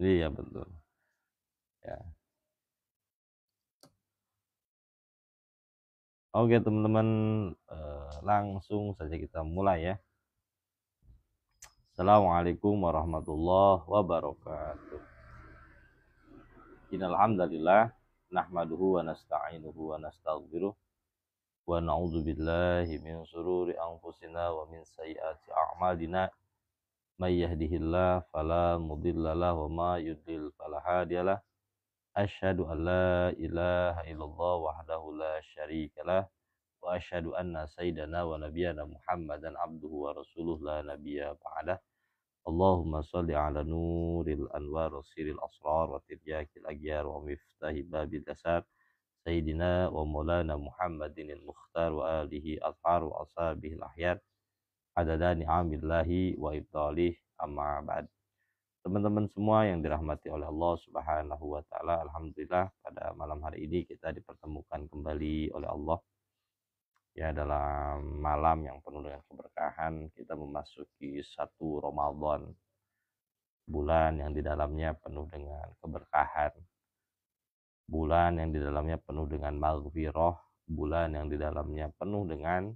Iya betul. Ya. Oke teman-teman, langsung saja kita mulai ya. Assalamualaikum warahmatullahi wabarakatuh. Innal hamdalillah nahmaduhu wa nasta'inuhu wa nastaghfiruh wa na'udzu billahi min shururi anfusina wa min sayyiati a'malina. May yahdihillahu fala mudhillalah wa ma yudlil fala hadiyalah. Asyhadu an la ilaha illallah wahdahu la syarikalah wa asyhadu anna sayyidana wa nabiyyana Muhammadan abduhu wa rasuluh la nabiyya ba'dah. Allahumma shalli ala nuril anwar wa siril asrar wa tiryakil aghyar wa miftahi babil dasar sayyidina wa maulana Muhammadin al-mukhtar wa alihi athhar wa ashabihi al-ahyar adada ni'amillahi wa ibtalih amma ba'd. Teman-teman semua yang dirahmati oleh Allah Subhanahu wa taala, alhamdulillah pada malam hari ini kita dipertemukan kembali oleh Allah ya dalam malam yang penuh dengan keberkahan. Kita memasuki satu Ramadan, bulan yang di dalamnya penuh dengan keberkahan, bulan yang di dalamnya penuh dengan maghfirah, bulan yang di dalamnya penuh dengan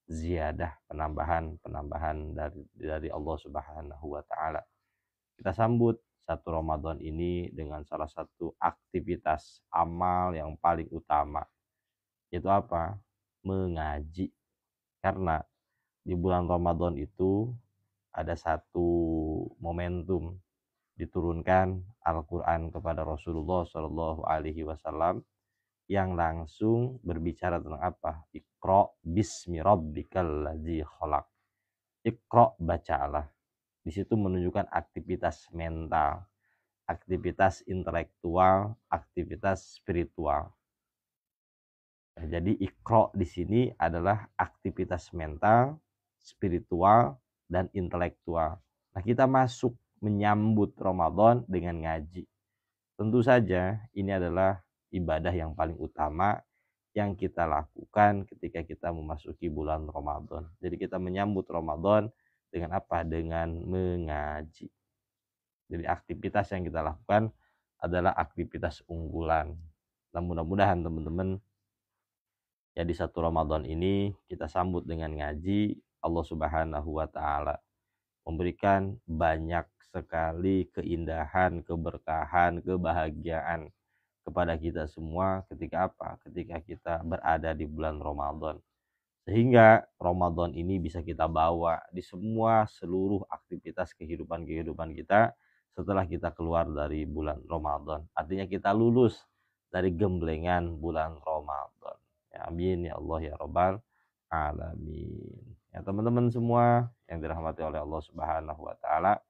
ziyadah, penambahan dari Allah Subhanahu wa taala. Kita sambut satu Ramadan ini dengan salah satu aktivitas amal yang paling utama, yaitu apa? Mengaji. Karena di bulan Ramadan itu ada satu momentum diturunkan Al-Quran kepada Rasulullah Shallallahu Alaihi Wasallam yang langsung berbicara tentang apa? Iqra bismi rabbikal ladzi khalaq. Iqra, bacalah. Di situ menunjukkan aktivitas mental, aktivitas intelektual, aktivitas spiritual. Nah, jadi Iqra di sini adalah aktivitas mental, spiritual, dan intelektual. Nah, kita masuk menyambut Ramadan dengan ngaji. Tentu saja ini adalah ibadah yang paling utama yang kita lakukan ketika kita memasuki bulan Ramadan. Jadi kita menyambut Ramadan dengan apa? Dengan mengaji. Jadi aktivitas yang kita lakukan adalah aktivitas unggulan. Dan mudah-mudahan teman-teman ya di satu Ramadan ini kita sambut dengan ngaji. Allah Subhanahu wa taala memberikan banyak sekali keindahan, keberkahan, kebahagiaan kepada kita semua ketika apa? Ketika kita berada di bulan Ramadan. Sehingga Ramadan ini bisa kita bawa di semua seluruh aktivitas kehidupan kita setelah kita keluar dari bulan Ramadan. Artinya kita lulus dari gemblengan bulan Ramadan. Ya, amin ya Allah ya Rabbal alamin. Ya teman-teman semua yang dirahmati oleh Allah Subhanahu wa taala,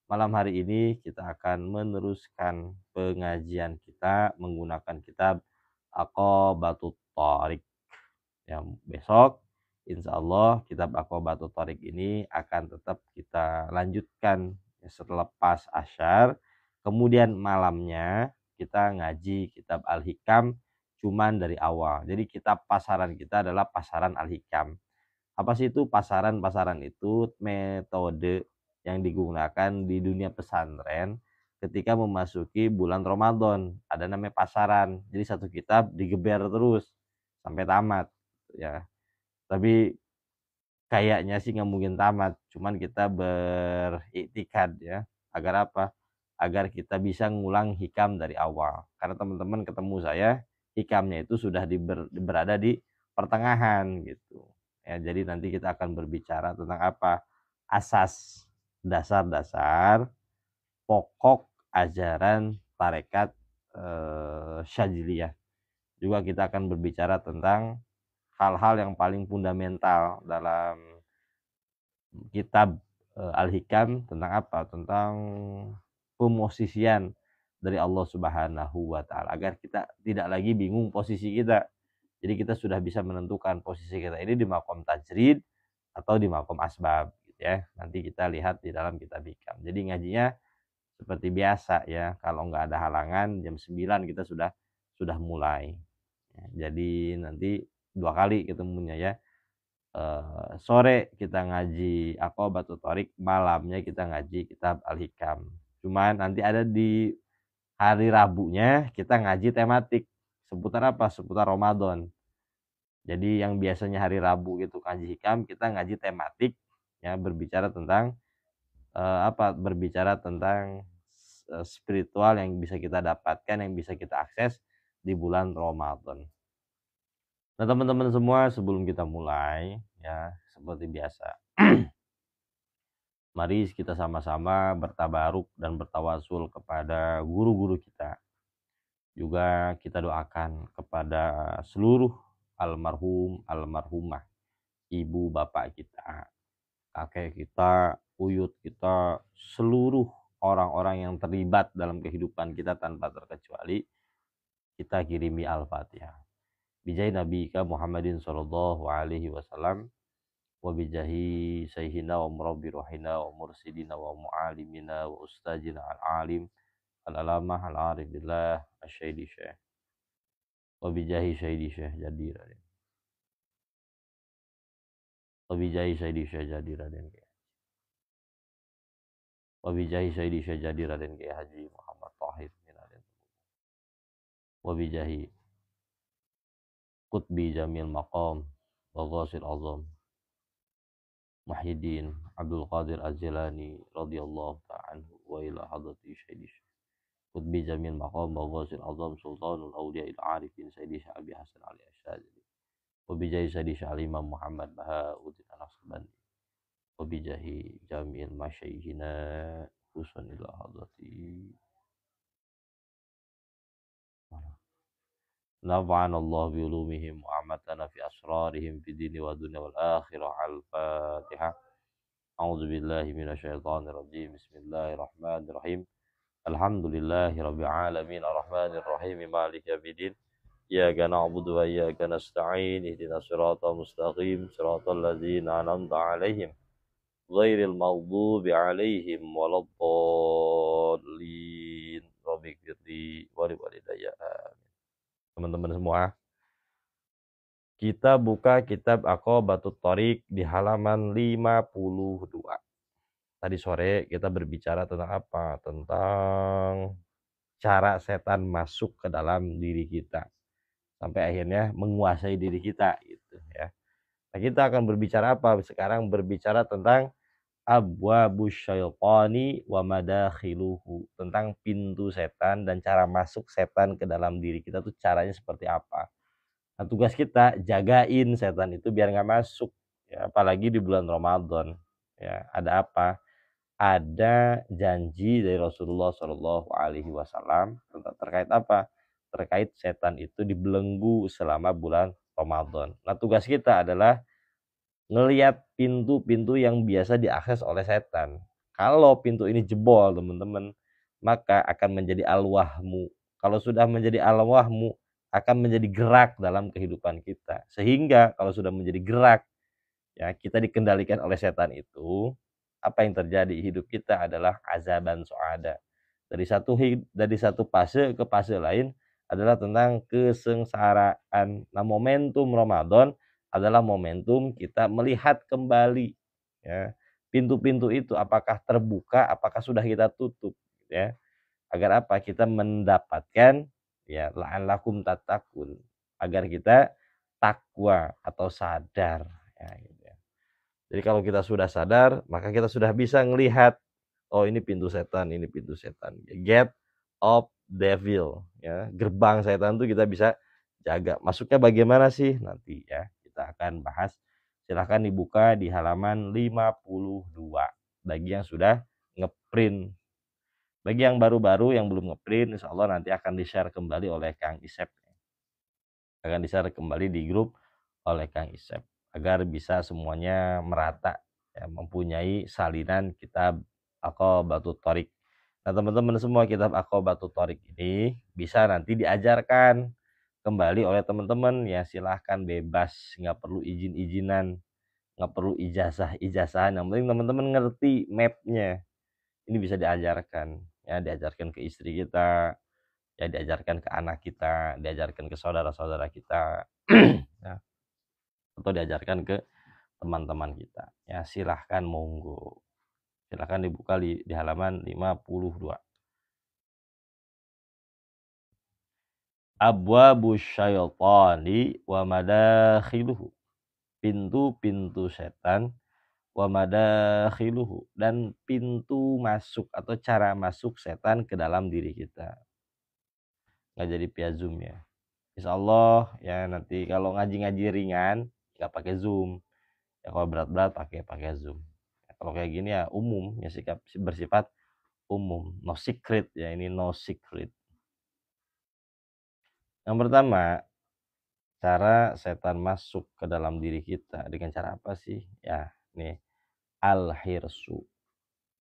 malam hari ini kita akan meneruskan pengajian kita menggunakan kitab Aqabatut Thariq. Yang besok insya Allah kitab Aqabatut Thariq ini akan tetap kita lanjutkan selepas asyar. Kemudian malamnya kita ngaji kitab Al-Hikam cuman dari awal. Jadi kitab pasaran kita adalah pasaran Al-Hikam. Apa sih itu pasaran? Pasaran itu metode yang digunakan di dunia pesantren ketika memasuki bulan Ramadan. Ada namanya pasaran. Jadi satu kitab digeber terus sampai tamat ya. Tapi kayaknya sih nggak mungkin tamat. Cuman kita beriktikad ya. Agar apa? Agar kita bisa ngulang hikam dari awal. Karena teman-teman ketemu saya, hikamnya itu sudah berada di pertengahan gitu. Ya, jadi nanti kita akan berbicara tentang apa? Asas, dasar-dasar, pokok ajaran tarekat Syadziliyah. Juga kita akan berbicara tentang hal-hal yang paling fundamental dalam kitab Al-Hikam tentang apa? Tentang pemosisian dari Allah Subhanahu wa taala agar kita tidak lagi bingung posisi kita. Jadi kita sudah bisa menentukan posisi kita ini di makom tajrid atau di makom asbab gitu ya. Nanti kita lihat di dalam kitab Hikam. Jadi ngajinya seperti biasa ya. Kalau nggak ada halangan jam 9 kita sudah mulai. Ya, jadi nanti 2 kali ketemunya ya. Sore kita ngaji Aqabatut Thariq, malamnya kita ngaji kitab Al-Hikam. Cuman nanti ada di hari Rabunya kita ngaji tematik seputar apa? Seputar Ramadan. Jadi yang biasanya hari Rabu itu kaji hikam, kita ngaji tematik ya, berbicara tentang berbicara tentang spiritual yang bisa kita dapatkan, yang bisa kita akses di bulan Ramadan. Nah, teman-teman semua, sebelum kita mulai ya, seperti biasa, mari kita sama-sama bertabaruk dan bertawasul kepada guru-guru kita. Juga kita doakan kepada seluruh almarhum, almarhumah, ibu bapak kita, kakek kita, buyut kita, seluruh orang-orang yang terlibat dalam kehidupan kita tanpa terkecuali, kita kirimi Al-Fatihah. Bijai Nabi Muhammadin sallallahu alaihi wasallam, wa bijahi sayyidina wa murabbi ruhina wa mursidina wa mu'alimina wa ustazina al-alim al-alamah al-arif billah asy-syaidi syekh, wa bijahi syaidi syekh jadi Raden, wa bijahi syaidi syekh jadi Raden, wa bijahi syaidi syekh jadi Raden Kiai Haji Muhammad Thahir bin Raden, wa bijahi qutbi jamil maqam wa ghasil azam Muhyiddin Abdul Qadir Az-Jilani radhiyallahu ta'ala anhu wa ila hadrati syaidi qutbi jamil maqam wa ghasil azam sultanul awliya il arifin sayyidi Syekh Hasan Ali Asy'ari wa bijahi sayyidi Syekh Imam Muhammad Bahauddin An-Naqsabandi wa bijahi jamil masyayikhina husan ila hadrati nafa'ana Allah bi ulumihim wa amatana fi asrarihim fi dini wa dunya wal akhirah. Al-Fatihah. A'udzu billahi minasyaitonir rajim. Bismillahirrahmanirrahim. Alhamdulillahi rabbil alamin arrahmanir rahim maliki yaumiddin. Iyyaka na'budu wa iyyaka nasta'in. Ihdinas siratal mustaqim. Siratal ladzina an'amta 'alaihim ghairil maghdubi 'alaihim waladdallin. Rabbighfirli wa liwalidayya. Teman-teman semua, kita buka kitab Aqobatut Thoriq di halaman 52. Tadi sore kita berbicara tentang apa? Tentang cara setan masuk ke dalam diri kita sampai akhirnya menguasai diri kita gitu ya. Nah, kita akan berbicara apa? Sekarang berbicara tentang abwabus syaitani wa madakhiluhu, tentang pintu setan dan cara masuk setan ke dalam diri kita tuh caranya seperti apa. Nah, tugas kita jagain setan itu biar nggak masuk ya, apalagi di bulan Ramadan ya. Ada apa? Ada janji dari Rasulullah Shallallahu Alaihi Wasallam terkait apa? Terkait setan itu dibelenggu selama bulan Ramadan. Nah, tugas kita adalah ngelihat pintu-pintu yang biasa diakses oleh setan. Kalau pintu ini jebol, teman-teman, maka akan menjadi al-wahmu. Kalau sudah menjadi al-wahmu, akan menjadi gerak dalam kehidupan kita. Sehingga kalau sudah menjadi gerak, ya kita dikendalikan oleh setan itu, apa yang terjadi? Hidup kita adalah azaban su'ada. Dari satu fase ke fase lain adalah tentang kesengsaraan. Nah, momentum Ramadan adalah momentum kita melihat kembali ya, pintu-pintu itu apakah terbuka, apakah sudah kita tutup ya. Agar apa? Kita mendapatkan ya la'allakum tattaqun, agar kita takwa atau sadar ya, gitu ya. Jadi kalau kita sudah sadar, maka kita sudah bisa ngelihat, oh ini pintu setan, ini pintu setan. Gate of devil ya, gerbang setan tuh kita bisa jaga. Masuknya bagaimana sih? Nanti ya kita akan bahas. Silahkan dibuka di halaman 52 bagi yang sudah ngeprint. Bagi yang baru-baru yang belum ngeprint, insya Allah nanti akan di-share kembali oleh Kang Isep. Akan di-share kembali di grup oleh Kang Isep agar bisa semuanya merata ya, mempunyai salinan kitab Aqobatut Thoriq. Nah, teman-teman semua, kitab Aqobatut Thoriq ini bisa nanti diajarkan kembali oleh teman-teman ya, silahkan bebas, nggak perlu izin-izinan, nggak perlu ijazah-ijazahan, yang penting teman-teman ngerti mapnya. Ini bisa diajarkan ya, diajarkan ke istri kita ya, diajarkan ke anak kita, diajarkan ke saudara-saudara kita ya, atau diajarkan ke teman-teman kita ya, silahkan monggo. Silakan dibuka di halaman 52. Abwabu syaitani wa madakhiluhu. Pintu-pintu setan wa madakhiluhu, dan pintu masuk atau cara masuk setan ke dalam diri kita. Nggak jadi via Zoom ya. Insya Allah ya, nanti kalau ngaji-ngaji ringan nggak pakai Zoom. Ya kalau berat-berat pakai Zoom. Ya, kalau kayak gini ya umum, ya sikap bersifat umum, no secret ya, ini no secret. Yang pertama, cara setan masuk ke dalam diri kita dengan cara apa sih? Ya, nih, al-hirsu,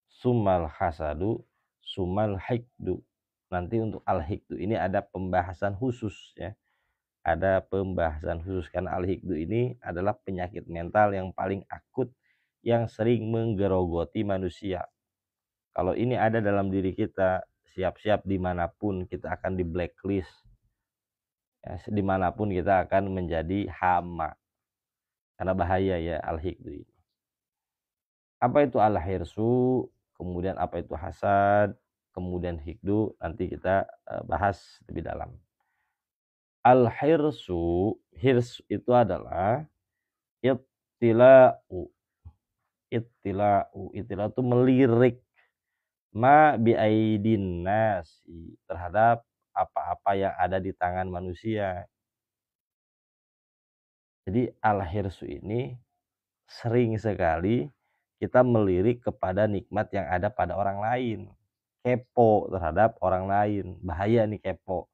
sumal hasadu, sumal hikdu. Nanti untuk al-hikdu ini ada pembahasan khusus ya. Ada pembahasan khusus karena al-hikdu ini adalah penyakit mental yang paling akut yang sering menggerogoti manusia. Kalau ini ada dalam diri kita, siap-siap dimanapun kita akan di blacklist. Ya, dimanapun kita akan menjadi hama. Karena bahaya ya al-hikdu ini. Apa itu al-hirsu, kemudian apa itu hasad, kemudian hikdu, nanti kita bahas lebih dalam. Al-hirsu, hirs itu adalah ittila'u. Ittila'u itu melirik ma biaidin nasi, terhadap apa-apa yang ada di tangan manusia. Jadi al-hirsu ini sering sekali kita melirik kepada nikmat yang ada pada orang lain. Kepo terhadap orang lain. Bahaya nih kepo.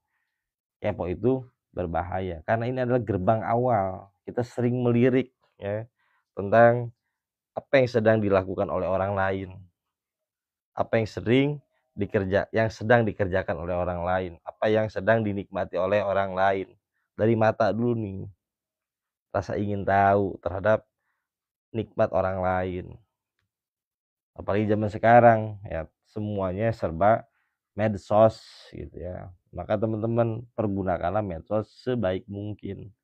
Kepo itu berbahaya. Karena ini adalah gerbang awal. Kita sering melirik ya tentang apa yang sedang dilakukan oleh orang lain. Apa yang sedang dikerjakan oleh orang lain. Apa yang sedang dinikmati oleh orang lain. Dari mata dulu nih. Rasa ingin tahu terhadap nikmat orang lain. Apalagi zaman sekarang ya, semuanya serba medsos gitu ya. Maka teman-teman pergunakanlah medsos sebaik mungkin.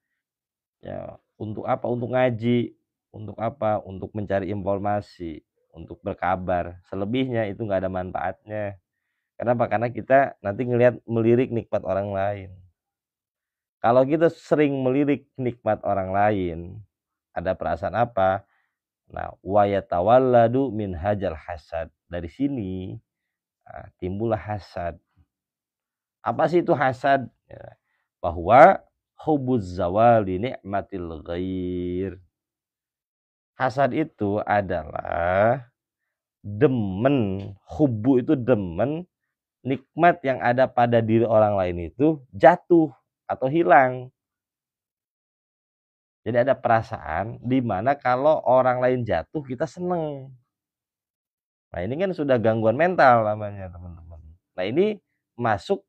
Ya, untuk apa? Untuk ngaji, untuk apa? Untuk mencari informasi, untuk berkabar. Selebihnya itu nggak ada manfaatnya. Kenapa? Karena kita nanti melirik nikmat orang lain. Kalau kita sering melirik nikmat orang lain, ada perasaan apa? Nah, wa yatawalladu min hajal hasad. Dari sini timbullah hasad. Apa sih itu hasad? Ya, bahwa hubuz zawali ni'matil ghair. Hasad itu adalah demen, hubu itu demen nikmat yang ada pada diri orang lain itu jatuh atau hilang. Jadi ada perasaan di mana kalau orang lain jatuh kita seneng. Nah ini kan sudah gangguan mental namanya teman-teman. Nah ini masuk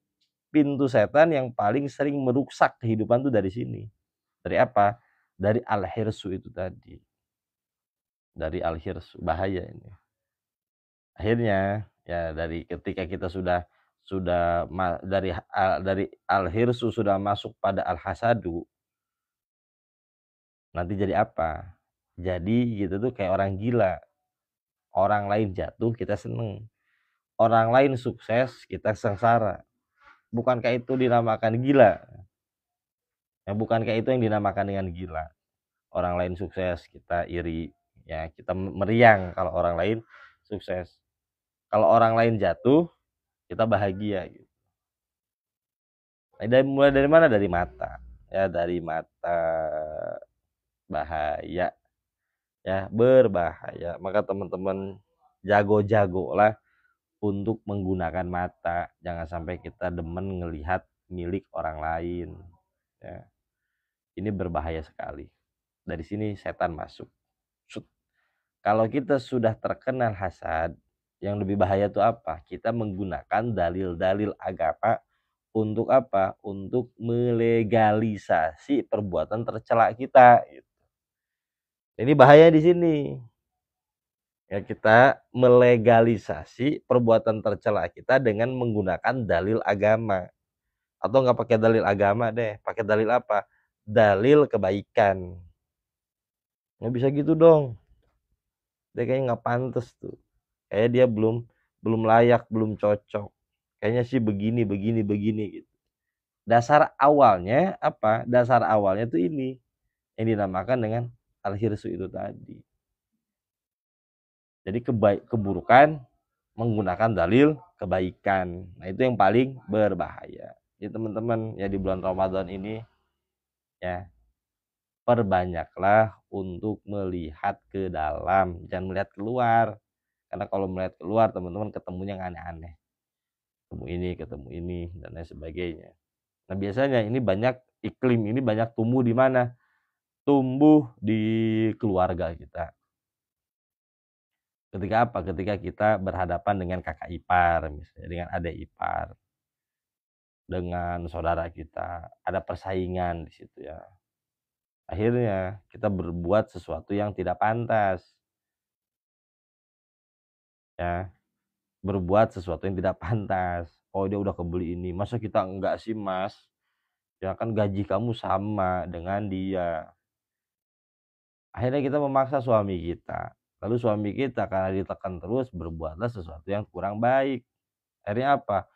pintu setan yang paling sering merusak kehidupan tuh dari sini. Dari apa? Dari al-hirsu itu tadi. Dari al-hirsu, bahaya ini. Akhirnya ya dari ketika kita sudah dari al-hirsu sudah masuk pada al-hasadu, nanti jadi apa? Jadi gitu tuh kayak orang gila. Orang lain jatuh kita seneng. Orang lain sukses kita sengsara. Bukankah itu dinamakan gila? Ya, bukankah itu yang dinamakan dengan gila? Orang lain sukses kita iri, ya kita meriang kalau orang lain sukses. Kalau orang lain jatuh kita bahagia gitu. Mulai dari mana? Dari mata. Ya, dari mata. Bahaya. Ya, berbahaya. Maka teman-teman jago-jago lah untuk menggunakan mata. Jangan sampai kita demen ngelihat milik orang lain. Ya. Ini berbahaya sekali. Dari sini setan masuk. Kalau kita sudah terkenal hasad, yang lebih bahaya itu apa? Kita menggunakan dalil-dalil agama untuk apa? Untuk melegalisasi perbuatan tercela kita. Ini bahaya di sini. Ya, kita melegalisasi perbuatan tercela kita dengan menggunakan dalil agama. Atau nggak pakai dalil agama deh, pakai dalil apa? Dalil kebaikan. Nggak bisa gitu dong. Dia kayaknya nggak pantas tuh. kayak dia belum layak, belum cocok, kayaknya sih begini gitu. Dasar awalnya apa? Dasar awalnya tuh ini yang dinamakan dengan al-hirsu itu tadi. Jadi keburukan menggunakan dalil kebaikan. Nah, itu yang paling berbahaya. Jadi teman-teman ya di bulan Ramadan ini ya perbanyaklah untuk melihat ke dalam, jangan melihat keluar. Karena kalau melihat keluar teman-teman ketemunya yang aneh-aneh. Ketemu ini dan lain sebagainya. Nah, biasanya ini banyak iklim ini banyak tumbuh di mana? Tumbuh di keluarga kita. Ketika apa? Ketika kita berhadapan dengan kakak ipar, misalnya dengan adik ipar, dengan saudara kita, ada persaingan di situ ya. Akhirnya kita berbuat sesuatu yang tidak pantas. Ya, berbuat sesuatu yang tidak pantas. Oh, dia udah kebeli ini, masa kita enggak sih, Mas? Ya kan gaji kamu sama dengan dia. Akhirnya kita memaksa suami kita. Lalu suami kita karena ditekan terus berbuatlah sesuatu yang kurang baik. Akhirnya apa?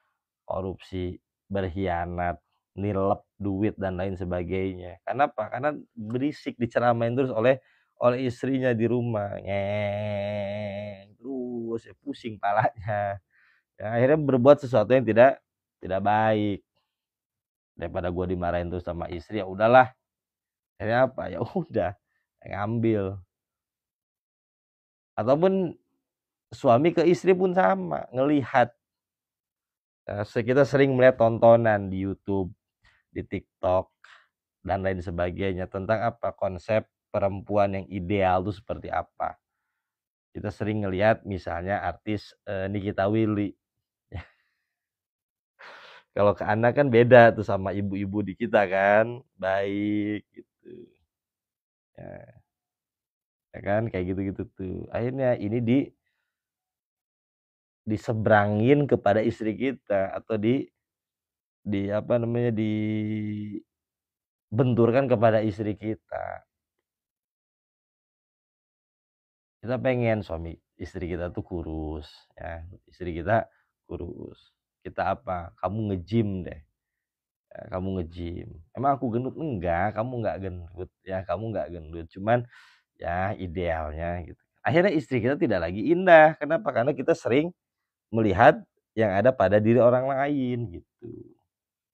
Korupsi, berkhianat, nilep duit dan lain sebagainya. Kenapa? Karena berisik diceramain terus oleh istrinya di rumah. Ngeng terus ya pusing palanya. Ya, akhirnya berbuat sesuatu yang tidak baik. Daripada gua dimarahin terus sama istri, ya udahlah. Akhirnya apa? Ya udah, ngambil. Ataupun suami ke istri pun sama, ngelihat. Kita sering melihat tontonan di YouTube, di TikTok, dan lain sebagainya tentang apa konsep perempuan yang ideal itu seperti apa. Kita sering ngelihat misalnya artis Nikita Willy. Kalau ke anak kan beda tuh sama ibu-ibu di kita kan, baik gitu. Ya kan kayak gitu-gitu tuh. Akhirnya ini diseberangin kepada istri kita atau di apa namanya dibenturkan kepada istri kita. Kita pengen suami istri kita tuh kurus ya, istri kita kurus. Kita apa? Kamu nge-gym deh. Ya, kamu nge-gym. Emang aku gendut? Enggak, kamu enggak gendut ya, kamu enggak gendut. Cuman ya idealnya gitu. Akhirnya istri kita tidak lagi indah. Kenapa? Karena kita sering melihat yang ada pada diri orang lain gitu.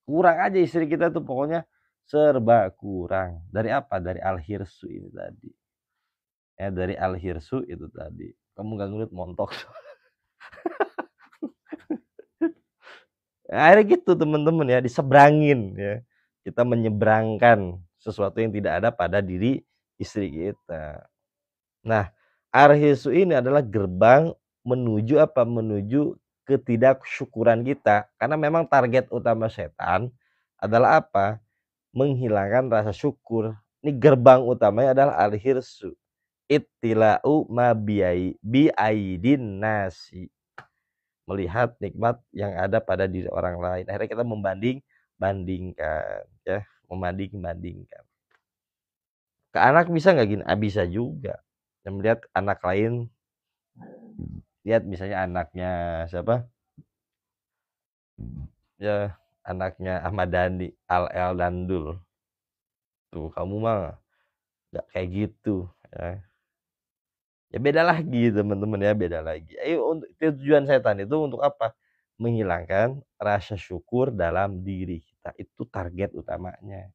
Kurang aja istri kita tuh pokoknya serba kurang. Dari apa? Dari al-hirsu ini tadi. Ya, dari al-hirsu itu tadi. Kamu gak ngeliat montok. Akhirnya gitu teman-teman ya, diseberangin ya. Kita menyeberangkan sesuatu yang tidak ada pada diri istri kita. Nah, al-hirsu ini adalah gerbang menuju apa? Menuju ketidaksyukuran kita. Karena memang target utama setan adalah apa? Menghilangkan rasa syukur. Ini gerbang utamanya adalah al-hirsu. Ittila'u ma biaidin nasi. Melihat nikmat yang ada pada diri orang lain. Akhirnya kita bandingkan ya, membandingkan. Ke anak bisa nggak gini? Bisa juga. Dan melihat anak lain, lihat misalnya anaknya siapa? Ya, anaknya Ahmad Dhani, Al Dandul. Tuh, kamu mah nggak kayak gitu ya. Ya beda lagi teman-teman ya, beda lagi. Untuk tujuan setan itu untuk apa? Menghilangkan rasa syukur dalam diri kita. Itu target utamanya.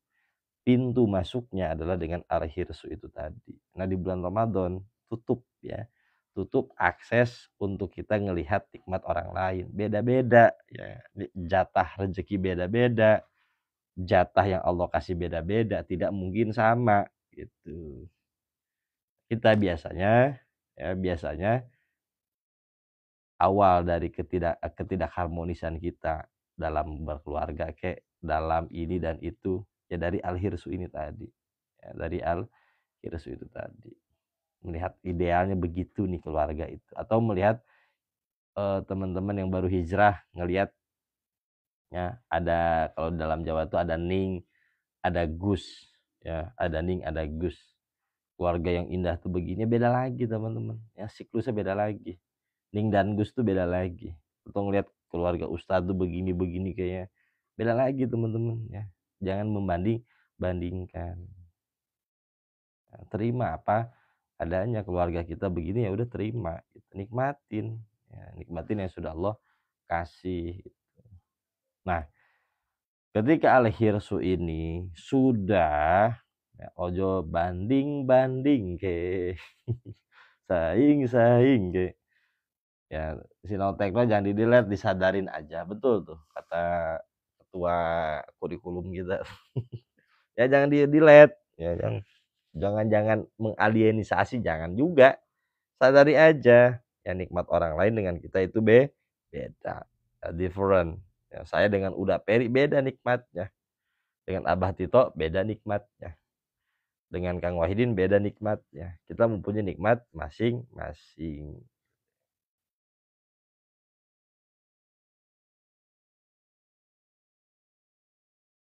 Pintu masuknya adalah dengan al-hirsu itu tadi. Nah, di bulan Ramadan tutup ya. Tutup akses untuk kita ngelihat nikmat orang lain. Beda-beda ya. Jatah rezeki beda-beda. Jatah yang Allah kasih beda-beda, tidak mungkin sama gitu. Kita biasanya awal dari ketidakharmonisan kita dalam berkeluarga kayak dalam ini dan itu ya dari al-hirsu ini tadi. Ya, dari al-hirsu itu tadi. Melihat idealnya begitu nih keluarga itu atau melihat teman-teman yang baru hijrah ngelihat ya ada kalau dalam Jawa itu ada ning, ada gus ya, ada ning, ada gus. Keluarga yang indah tuh begini beda lagi teman-teman. Ya siklusnya beda lagi. Ning dan Gus tuh beda lagi. Atau ngeliat keluarga Ustadz tuh begini-begini kayaknya. Beda lagi teman-teman ya. Jangan bandingkan. Nah, terima apa adanya keluarga kita begini ya udah terima, gitu. Nikmatin, ya, nikmatin yang sudah Allah kasih. Nah, ketika al-hirsu ini sudah ya, ojo banding ke saing ke ya Sinotekno jangan di-delete, disadarin aja. Betul tuh kata ketua kurikulum kita. Ya jangan di-delete ya, jangan mengalienisasi, jangan juga. Sadari aja ya nikmat orang lain dengan kita itu beda, different ya. Saya dengan Uda Peri beda nikmatnya, dengan Abah Tito beda nikmatnya, dengan Kang Wahidin beda nikmatnya. Kita mempunyai nikmat masing-masing.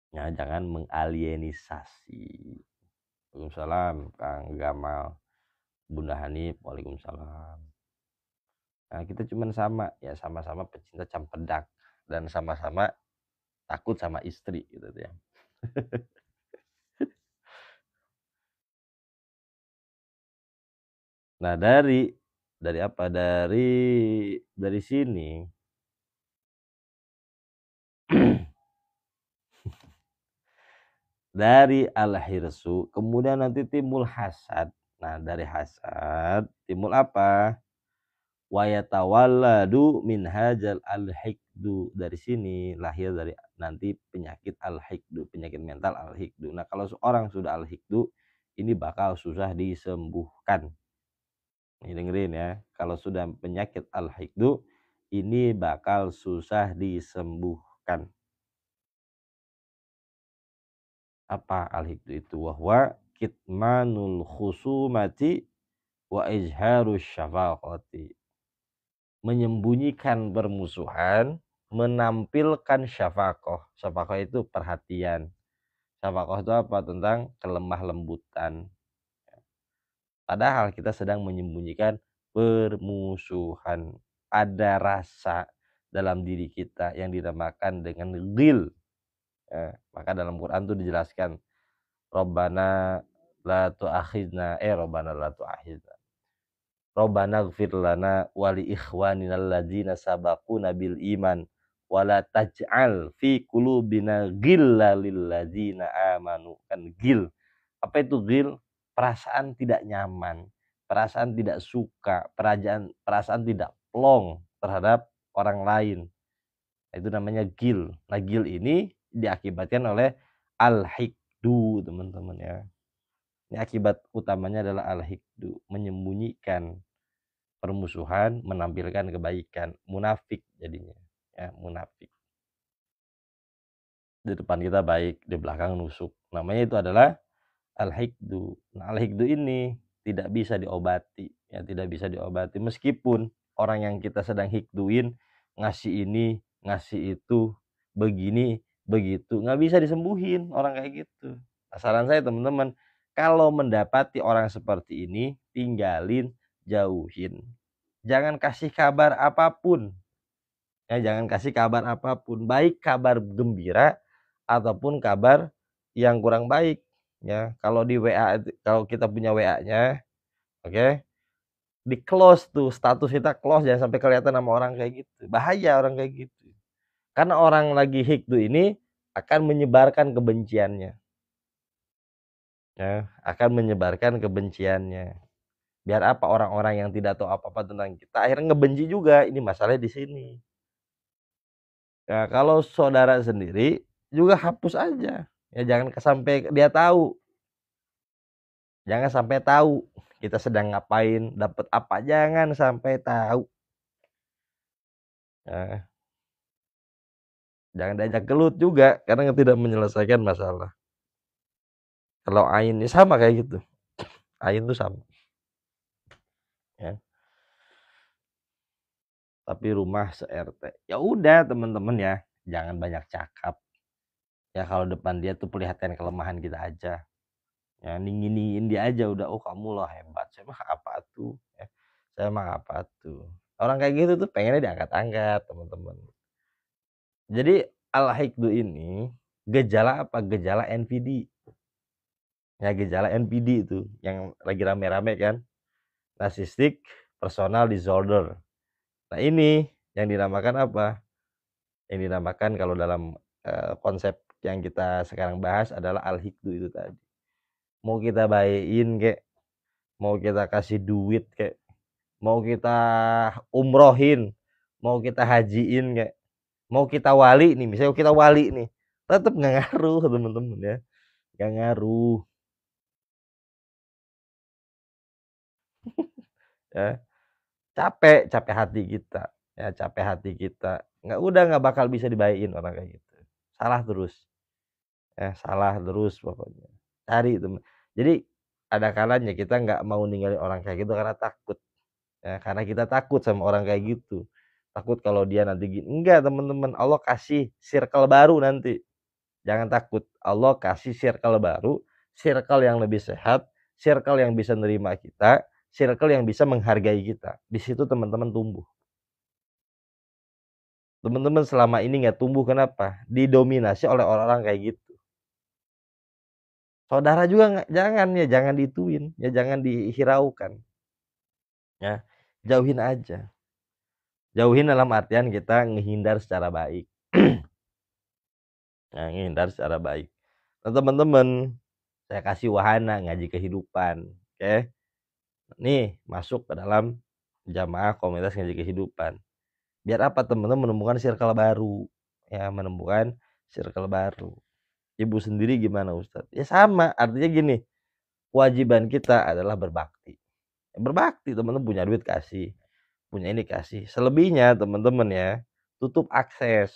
Ya jangan mengalienisasi. Waalaikumsalam Kang Gamal, Bunda Hanif, waalaikumsalam. Nah, kita cuman sama-sama pecinta Campedak dan sama-sama takut sama istri gitu ya. Nah, dari apa? Dari sini dari al-hirsu kemudian nanti timbul hasad. Nah, dari hasad timbul apa? Wa yatawalladu min hajal al-hikdu. Dari sini lahir dari nanti penyakit al-hikdu, penyakit mental al-hikdu. Nah, kalau seorang sudah al-hikdu ini bakal susah disembuhkan. Ini dengerin ya, kalau sudah penyakit al-hikdu ini bakal susah disembuhkan. Apa al-hikdu itu? Wahwa kitmanul khusumati wa izharus syafaqati. Menyembunyikan permusuhan, menampilkan syafaqah. Syafaqah itu perhatian. Syafaqah itu apa? Tentang kelemah lembutan. Padahal kita sedang menyembunyikan permusuhan. Ada rasa dalam diri kita yang dinamakan dengan ghil. Maka dalam Quran itu dijelaskan Rabbana la tu'akhidna Rabbana la tu'akhidna Rabbana ighfir lana wa li ikhwanina alladzina sabaquna bil iman wa la taj'al fi qulubina ghillan lil ladzina amanu. Kan ghil. Apa itu ghil? Perasaan tidak nyaman, perasaan tidak suka, perasaan tidak plong terhadap orang lain. Itu namanya ghil. Nah, ghil ini diakibatkan oleh al-hikdu, teman-teman ya. Ini akibat utamanya adalah al-hikdu, menyembunyikan permusuhan, menampilkan kebaikan, munafik jadinya. Ya, munafik. Di depan kita baik, di belakang nusuk. Namanya itu adalah al-hikdu. Nah, al-hikdu ini tidak bisa diobati, ya tidak bisa diobati meskipun orang yang kita sedang hikduin ngasih ini, ngasih itu, begini, begitu, nggak bisa disembuhin orang kayak gitu. Nah, saran saya teman-teman, kalau mendapati orang seperti ini, tinggalin, jauhin. Jangan kasih kabar apapun. Ya, jangan kasih kabar apapun, baik kabar gembira ataupun kabar yang kurang baik. Ya, kalau di WA, kalau kita punya WA-nya, oke, di close tuh, status kita close, jangan sampai kelihatan sama orang kayak gitu. Bahaya orang kayak gitu. Karena orang lagi hikdu ini akan menyebarkan kebenciannya. Ya, akan menyebarkan kebenciannya. Biar apa orang-orang yang tidak tahu apa-apa tentang kita akhirnya ngebenci juga. Ini masalahnya di sini. Ya, kalau saudara sendiri juga hapus aja. Ya jangan sampai dia tahu. Jangan sampai tahu kita sedang ngapain, dapat apa, jangan sampai tahu. Ya. Jangan diajak gelut juga karena tidak menyelesaikan masalah. Kalau Ain ini sama kayak gitu. Ain tuh sama. Ya. Tapi rumah se-RT. Ya udah teman-teman ya, jangan banyak cakap. Ya kalau depan dia tuh perlihatkan kelemahan kita aja. Ya ningin dia aja udah, oh kamu loh hebat. Saya mah apa tuh? Ya, saya mah apa tuh? Orang kayak gitu tuh pengennya diangkat-angkat, teman-teman. Jadi al-hiqdu ini gejala apa? Gejala NPD. Ya, gejala NPD itu yang lagi rame-rame kan. Narcissistic personal disorder. Nah, ini yang dinamakan apa? Yang dinamakan kalau dalam konsep yang kita sekarang bahas adalah al-hiqdu itu tadi. Mau kita bayiin kek, mau kita kasih duit kek, mau kita umrohin, mau kita hajiin kek, mau kita wali nih, misalnya kita wali nih, tetap nggak ngaruh teman-teman ya, nggak ngaruh ya. Capek hati kita ya, capek hati kita, nggak bakal bisa dibayiin orang kayak gitu. Salah terus ya, salah terus pokoknya, cari teman. Jadi ada kalanya kita nggak mau ninggalin orang kayak gitu karena takut ya, karena kita takut sama orang kayak gitu, takut kalau dia nanti gini. Enggak teman-teman, Allah kasih circle baru nanti. Jangan takut, Allah kasih circle baru, circle yang lebih sehat, circle yang bisa nerima kita, circle yang bisa menghargai kita. Di situ teman-teman tumbuh. Teman-teman selama ini nggak tumbuh, kenapa? Didominasi oleh orang-orang kayak gitu. Saudara juga jangan dituin ya, jangan dihiraukan ya, jauhin aja. Jauhin dalam artian kita ngehindar secara baik. Ya, ngehindar secara baik. Nah, teman-teman, saya kasih wahana ngaji kehidupan. Oke. Nih, masuk ke dalam jamaah komunitas ngaji kehidupan. Biar apa? Teman-teman menemukan circle baru. Ya, menemukan circle baru. Ibu sendiri gimana, Ustadz? Ya sama, artinya gini. Kewajiban kita adalah berbakti. Berbakti, teman-teman punya duit kasih, punya ini kasih. Selebihnya teman-teman ya, tutup akses.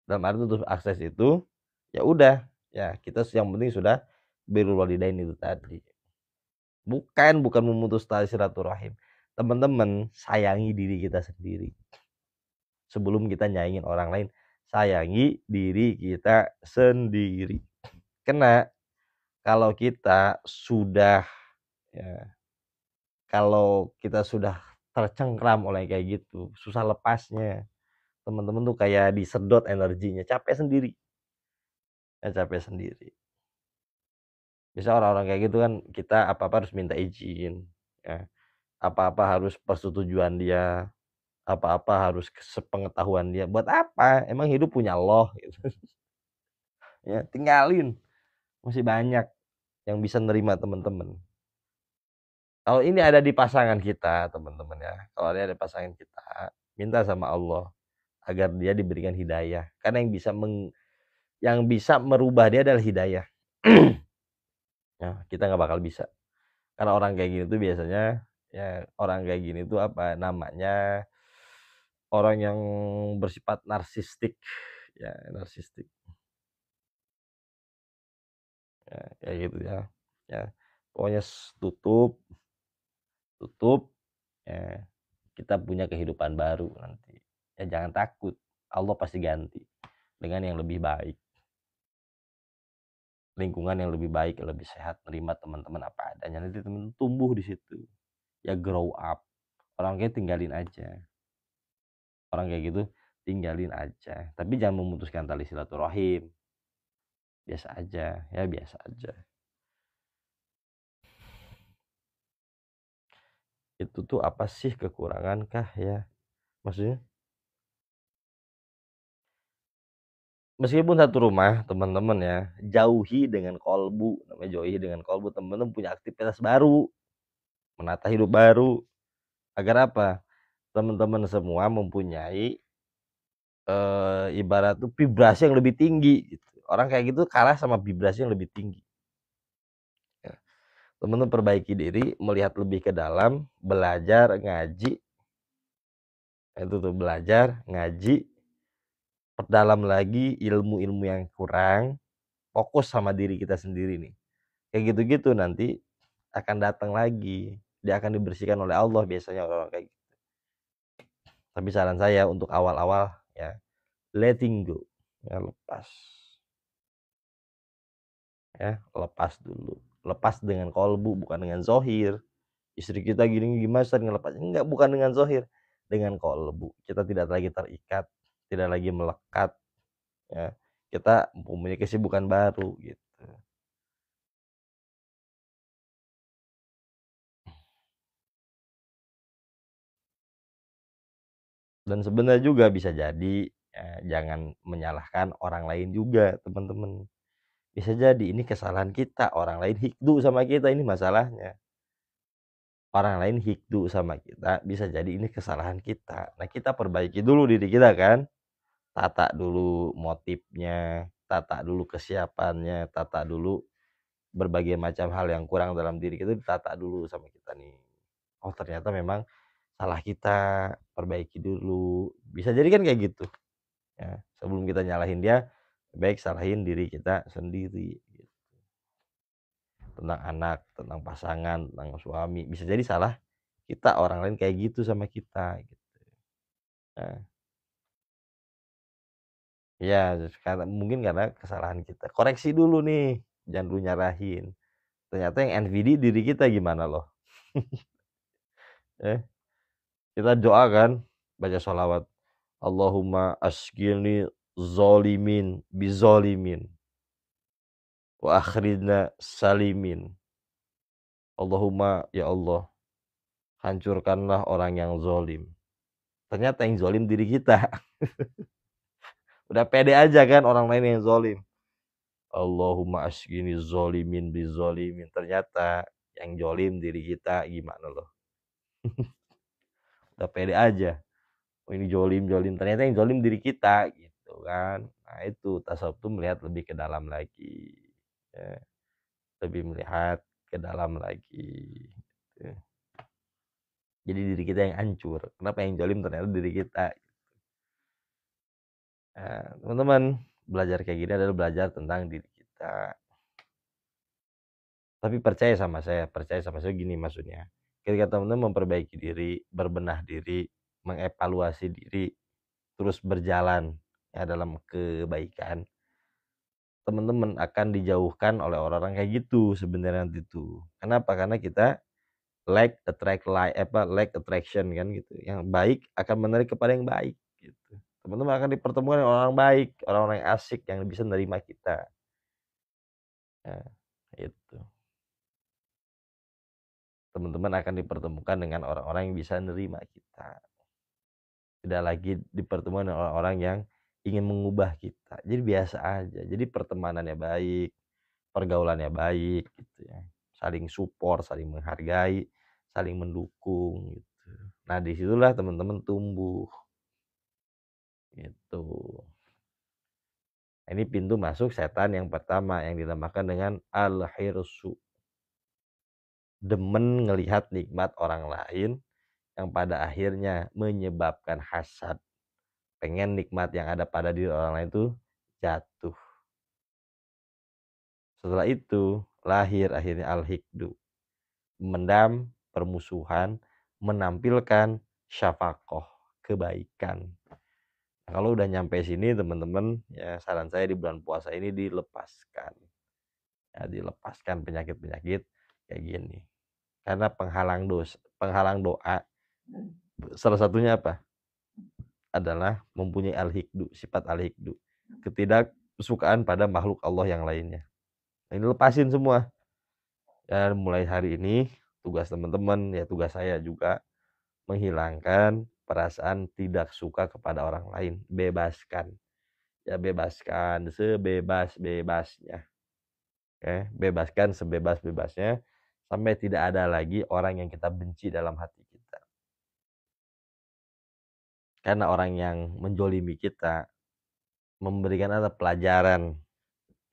Dalam arti tutup akses itu ya udah ya, kita yang penting sudah birrul walidain itu tadi. Bukan memutus tali silaturahim. Teman-teman, sayangi diri kita sendiri. Sebelum kita nyayangin orang lain, sayangi diri kita sendiri. Karena kalau kita sudah ya, kalau kita sudah tercengkram oleh kayak gitu, susah lepasnya. Teman-teman tuh kayak disedot energinya, capek sendiri. Ya, capek sendiri. Bisa orang-orang kayak gitu kan, kita apa-apa harus minta izin ya. Apa-apa harus persetujuan dia, apa-apa harus sepengetahuan dia. Buat apa? Emang hidup punya Allah gitu. Ya, tinggalin. Masih banyak yang bisa nerima teman-teman. Kalau ini ada di pasangan kita, teman-teman ya. Kalau ada di pasangan kita, minta sama Allah agar dia diberikan hidayah. Karena yang bisa merubah dia adalah hidayah. Ya, kita nggak bakal bisa. Karena orang kayak gini tuh biasanya ya, orang kayak gini tuh apa namanya? Orang yang bersifat narsistik. Ya, narsistik. Ya, kayak gitu ya. Ya. Pokoknya tutup ya. Kita punya kehidupan baru nanti. Ya jangan takut. Allah pasti ganti dengan yang lebih baik. Lingkungan yang lebih baik, yang lebih sehat, menerima teman-teman apa adanya. Nanti teman-teman tumbuh di situ. Ya grow up. Orang kayak tinggalin aja. Orang kayak gitu tinggalin aja. Tapi jangan memutuskan tali silaturahim. Biasa aja, ya biasa aja. Itu tuh apa sih, kekurangan kah ya? Maksudnya meskipun satu rumah teman-teman ya, jauhi dengan kolbu. Namanya jauhi dengan kolbu, teman-teman punya aktivitas baru, menata hidup baru. Agar apa? Teman-teman semua mempunyai ibarat tuh vibrasi yang lebih tinggi gitu. Orang kayak gitu kalah sama vibrasi yang lebih tinggi ya. Teman-teman perbaiki diri, melihat lebih ke dalam, belajar ngaji. Itu tuh belajar ngaji, perdalam lagi ilmu-ilmu yang kurang, fokus sama diri kita sendiri nih. Kayak gitu-gitu nanti akan datang lagi, dia akan dibersihkan oleh Allah biasanya orang-orang kayak gitu. Tapi saran saya untuk awal-awal ya, letting go ya, lepas ya, lepas dulu, lepas dengan kolbu, bukan dengan zohir. Istri kita gini gimana, ngelepas enggak, bukan dengan zohir, dengan kolbu. Kita tidak lagi terikat, tidak lagi melekat, ya. Kita mempunyai kesibukan baru gitu. Dan sebenarnya juga bisa jadi, jangan menyalahkan orang lain juga, teman-teman. Bisa jadi ini kesalahan kita, orang lain hikdu sama kita, ini masalahnya. Orang lain hikdu sama kita, bisa jadi ini kesalahan kita. Nah, kita perbaiki dulu diri kita kan. Tata dulu motifnya, tata dulu kesiapannya, tata dulu berbagai macam hal yang kurang dalam diri kita, ditata dulu sama kita nih. Oh, ternyata memang salah kita, perbaiki dulu. Bisa jadi kan kayak gitu. Ya, sebelum kita nyalahin dia, baik salahin diri kita sendiri. Tentang anak, tentang pasangan, tentang suami. Bisa jadi salah kita, orang lain kayak gitu sama kita. Gitu. Nah, ya mungkin karena kesalahan kita. Koreksi dulu nih, jangan dulu nyarahin. Ternyata yang NVD diri kita gimana loh. Eh, kita doa kan, baca sholawat. Allahumma asgilni zolimin bizolimin. Wa akhridna salimin. Allahumma ya Allah, hancurkanlah orang yang zolim. Ternyata yang zolim diri kita. Udah pede aja kan orang lain yang zolim. Allahumma asgini zolimin bizolimin. Ternyata yang zolim diri kita, gimana loh. Udah pede aja. Oh, ini zolim. Ternyata yang zolim diri kita gitu kan. Nah itu tasawuf tuh melihat lebih ke dalam lagi. Ya. Lebih melihat ke dalam lagi. Gitu. Jadi diri kita yang hancur. Kenapa yang zolim ternyata diri kita. Nah, teman-teman, belajar kayak gini adalah belajar tentang diri kita. Tapi percaya sama saya gini maksudnya. Ketika teman-teman memperbaiki diri, berbenah diri, mengevaluasi diri, terus berjalan ya dalam kebaikan, teman-teman akan dijauhkan oleh orang-orang kayak gitu sebenarnya nanti tuh. Kenapa? Karena kita like attraction kan gitu. Yang baik akan menarik kepada yang baik gitu. Teman-teman akan dipertemukan dengan orang baik, orang-orang yang asik yang bisa menerima kita. Nah, itu. Teman-teman akan dipertemukan dengan orang-orang yang bisa menerima kita. Tidak lagi dipertemukan dengan orang-orang yang ingin mengubah kita. Jadi biasa aja. Jadi pertemanannya baik, pergaulannya baik gitu ya. Saling support, saling menghargai, saling mendukung gitu. Nah, disitulah teman-teman tumbuh. Gitu. Ini pintu masuk setan yang pertama yang dinamakan dengan al-hirsu. Demen ngelihat nikmat orang lain yang pada akhirnya menyebabkan hasad. Pengen nikmat yang ada pada diri orang lain itu jatuh. Setelah itu lahir akhirnya al-hikdu. Mendam permusuhan, menampilkan syafaqoh, kebaikan. Nah, kalau udah nyampe sini teman-teman, ya saran saya di bulan puasa ini dilepaskan. Ya, dilepaskan penyakit-penyakit kayak gini. Karena penghalang doa salah satunya apa? Adalah mempunyai al-hikdu, sifat al-hikdu. Ketidaksukaan pada makhluk Allah yang lainnya. Nah, ini lepasin semua. Dan mulai hari ini tugas teman-teman, ya tugas saya juga menghilangkan perasaan tidak suka kepada orang lain. Bebaskan. Ya bebaskan sebebas-bebasnya. Oke, bebaskan sebebas-bebasnya sampai tidak ada lagi orang yang kita benci dalam hati kita. Karena orang yang menjolimi kita memberikan ada pelajaran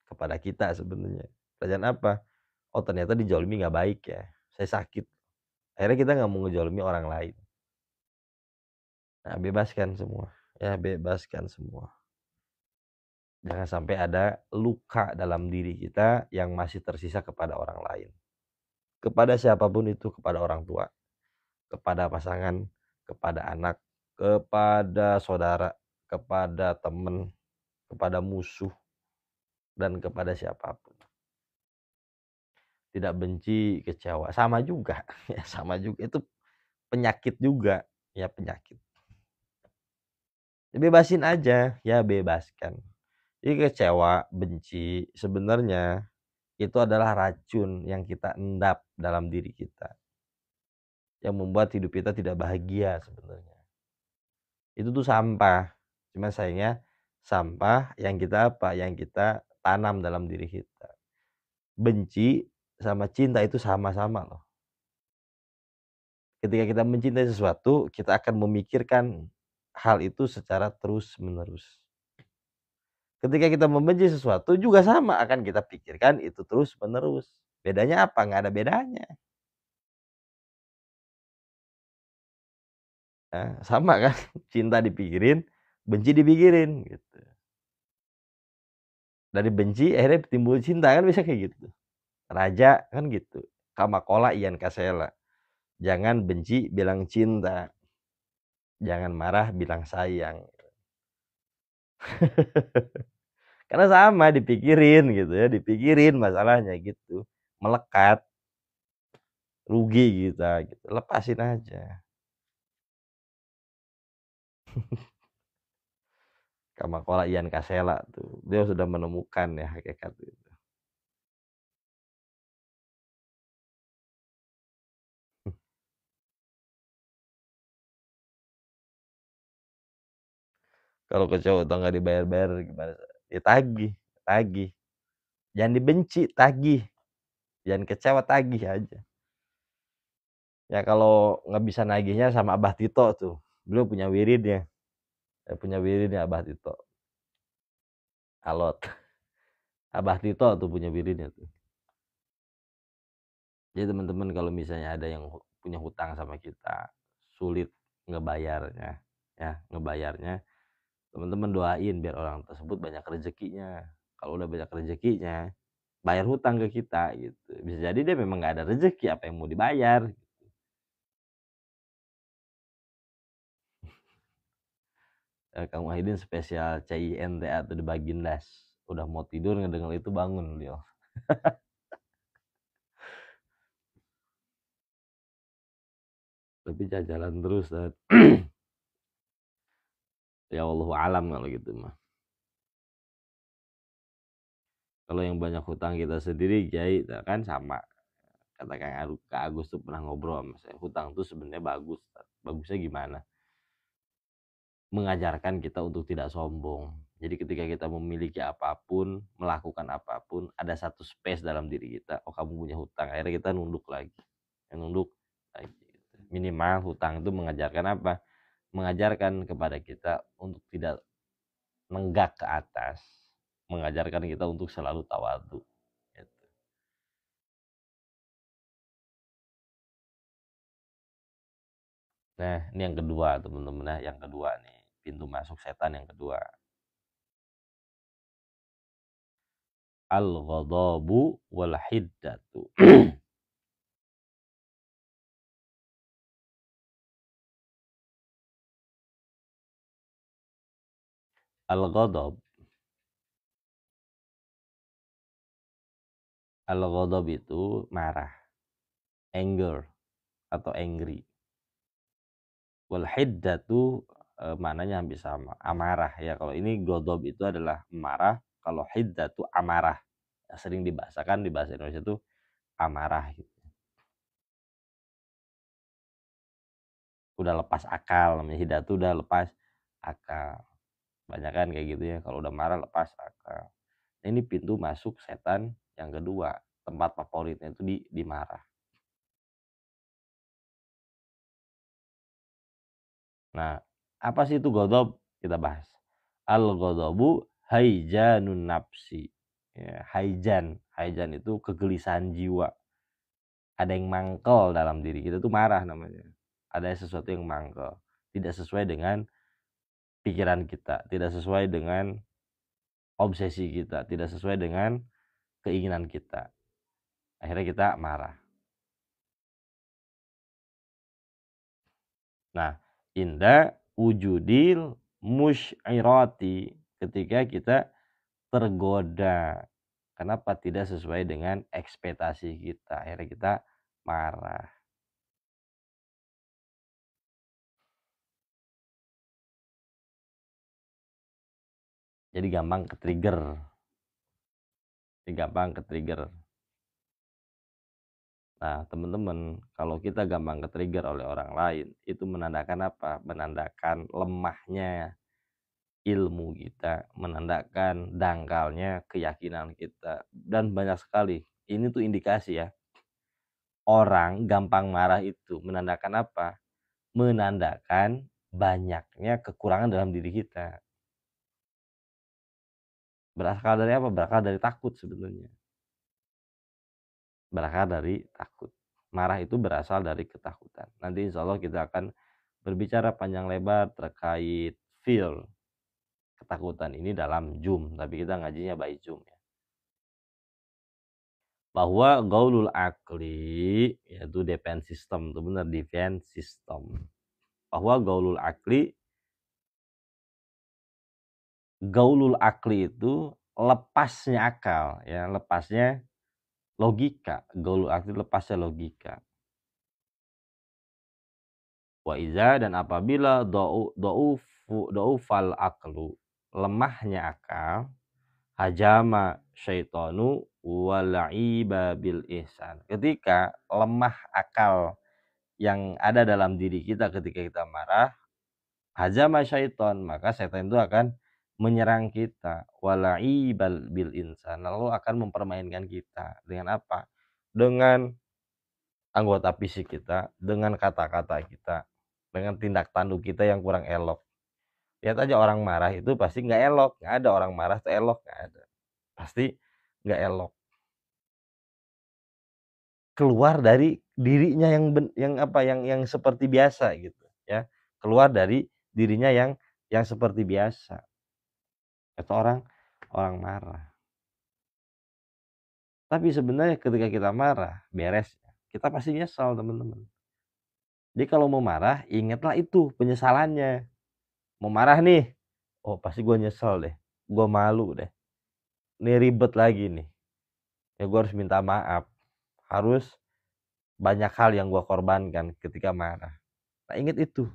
kepada kita sebenarnya. Pelajaran apa? Oh, ternyata dijolimi nggak baik ya. Saya sakit. Akhirnya kita nggak mau ngejolimi orang lain. Nah, bebaskan semua. Ya, bebaskan semua. Jangan sampai ada luka dalam diri kita yang masih tersisa kepada orang lain. Kepada siapapun itu, kepada orang tua, kepada pasangan, kepada anak, kepada saudara, kepada teman, kepada musuh, dan kepada siapapun. Tidak benci, kecewa. Sama juga. Ya, sama juga. Itu penyakit juga. ya penyakit. Bebasin aja, ya bebaskan. Jadi kecewa, benci, sebenarnya itu adalah racun yang kita endap dalam diri kita. Yang membuat hidup kita tidak bahagia sebenarnya. Itu tuh sampah. Cuma sayangnya sampah yang kita apa? Yang kita tanam dalam diri kita. Benci sama cinta itu sama-sama loh. Ketika kita mencintai sesuatu, kita akan memikirkan hal itu secara terus-menerus. Ketika kita membenci sesuatu juga sama, akan kita pikirkan itu terus-menerus. Bedanya apa? Nggak ada bedanya. Nah, sama kan? Cinta dipikirin, benci dipikirin gitu. Dari benci akhirnya timbul cinta, kan bisa kayak gitu. Raja kan gitu. Kamakola ian kasela. Jangan benci bilang cinta. Jangan marah bilang sayang. Karena sama dipikirin gitu ya, dipikirin masalahnya gitu. Melekat, rugi kita gitu. Lepasin aja. Kamakola ian kasela tuh. Dia sudah menemukan ya hakikat itu. Kalau ke cowok atau nggak dibayar-bayar gimana? Ya tagih, tagih. Jangan dibenci, tagih. Jangan kecewa, tagih aja. Ya kalau nggak bisa nagihnya sama Abah Tito tuh. Beliau punya wiridnya. Ya, punya wiridnya Abah Tito. Alot. Abah Tito tuh punya wiridnya tuh. Jadi teman-teman kalau misalnya ada yang punya hutang sama kita, sulit ngebayarnya, ya ngebayarnya, teman-teman doain biar orang tersebut banyak rezekinya. Kalau udah banyak rezekinya, bayar hutang ke kita gitu. Bisa jadi dia memang nggak ada rezeki, apa yang mau dibayar. Kang Wahidin spesial CINTA atau di Bagindas. Udah mau tidur ngedenger itu bangun beliau. Tapi jalan terus dan ya Allah alam kalau gitu mah. Kalau yang banyak hutang kita sendiri Kiai kan sama. Kata Kak Agus tuh pernah ngobrol sama saya. Hutang tuh sebenarnya bagus. Bagusnya gimana? Mengajarkan kita untuk tidak sombong. Jadi ketika kita memiliki apapun, melakukan apapun, ada satu space dalam diri kita. Oh kamu punya hutang, akhirnya kita nunduk lagi, nunduk lagi. Minimal hutang itu mengajarkan apa? Mengajarkan kepada kita untuk tidak nenggak ke atas, mengajarkan kita untuk selalu tawadu. Gitu. Nah ini yang kedua teman-teman, nah yang kedua nih pintu masuk setan yang kedua. Al-ghadabu wal hiddatu. Al-ghadab. Al-ghadab itu marah, anger atau angry. Wal hiddatu maknanya hampir sama, amarah ya. Kalau ini ghadab itu adalah marah, kalau hiddatu amarah. Ya, sering dibahasakan di bahasa Indonesia itu amarah gitu. Udah lepas akal, namanya hiddatu udah lepas akal. Banyak kan kayak gitu ya, kalau udah marah lepas akal. Nah, ini pintu masuk setan yang kedua, tempat favoritnya itu di marah. Nah, apa sih itu ghadab? Kita bahas. Al-ghadabu haijanun nafsi. Ya, haijan itu kegelisahan jiwa. Ada yang mangkel dalam diri kita tuh marah namanya. Ada sesuatu yang mangkel, tidak sesuai dengan pikiran kita, tidak sesuai dengan obsesi kita, tidak sesuai dengan keinginan kita. Akhirnya kita marah. Nah, inda wujudil musyirati, ketika kita tergoda. Kenapa tidak sesuai dengan ekspektasi kita? Akhirnya kita marah. Jadi gampang ke-trigger. Nah, teman-teman, kalau kita gampang ke-trigger oleh orang lain, itu menandakan apa? Menandakan lemahnya ilmu kita, menandakan dangkalnya keyakinan kita, dan banyak sekali. Ini tuh indikasi ya. Orang gampang marah itu menandakan apa? Menandakan banyaknya kekurangan dalam diri kita. Berasal dari apa? Berasal dari takut sebetulnya. Berasal dari takut. Marah itu berasal dari ketakutan. Nanti insya Allah kita akan berbicara panjang lebar terkait feel ketakutan ini dalam Zoom. Tapi kita ngajinya by Zoom ya. Bahwa gaulul akli, yaitu defense system, itu benar, defense system. Bahwa gaulul akli itu lepasnya akal, ya, lepasnya logika. Gaulul akli lepasnya logika. Wa iza, dan apabila do'ufal aklu, lemahnya akal, hajama syaitanu wala'iba bil ihsan. Ketika lemah akal yang ada dalam diri kita ketika kita marah, hajama syaiton, maka setan itu akan menyerang kita, wala'ibal bil insan, lalu akan mempermainkan kita. Dengan apa? Dengan anggota fisik kita, dengan kata-kata kita, dengan tindak tanduk kita yang kurang elok. Lihat aja orang marah itu pasti nggak elok. Nggak ada orang marah itu elok, nggak ada. Pasti nggak elok. Keluar dari dirinya yang seperti biasa gitu ya. Keluar dari dirinya yang seperti biasa. Itu orang marah. Tapi sebenarnya ketika kita marah, beres. Kita pasti nyesal, teman-teman. Jadi kalau mau marah, ingatlah itu penyesalannya. Mau marah nih, oh pasti gue nyesel deh. Gue malu deh. Ini ribet lagi nih. Ya gue harus minta maaf. Harus banyak hal yang gue korbankan ketika marah. Nah, ingat itu.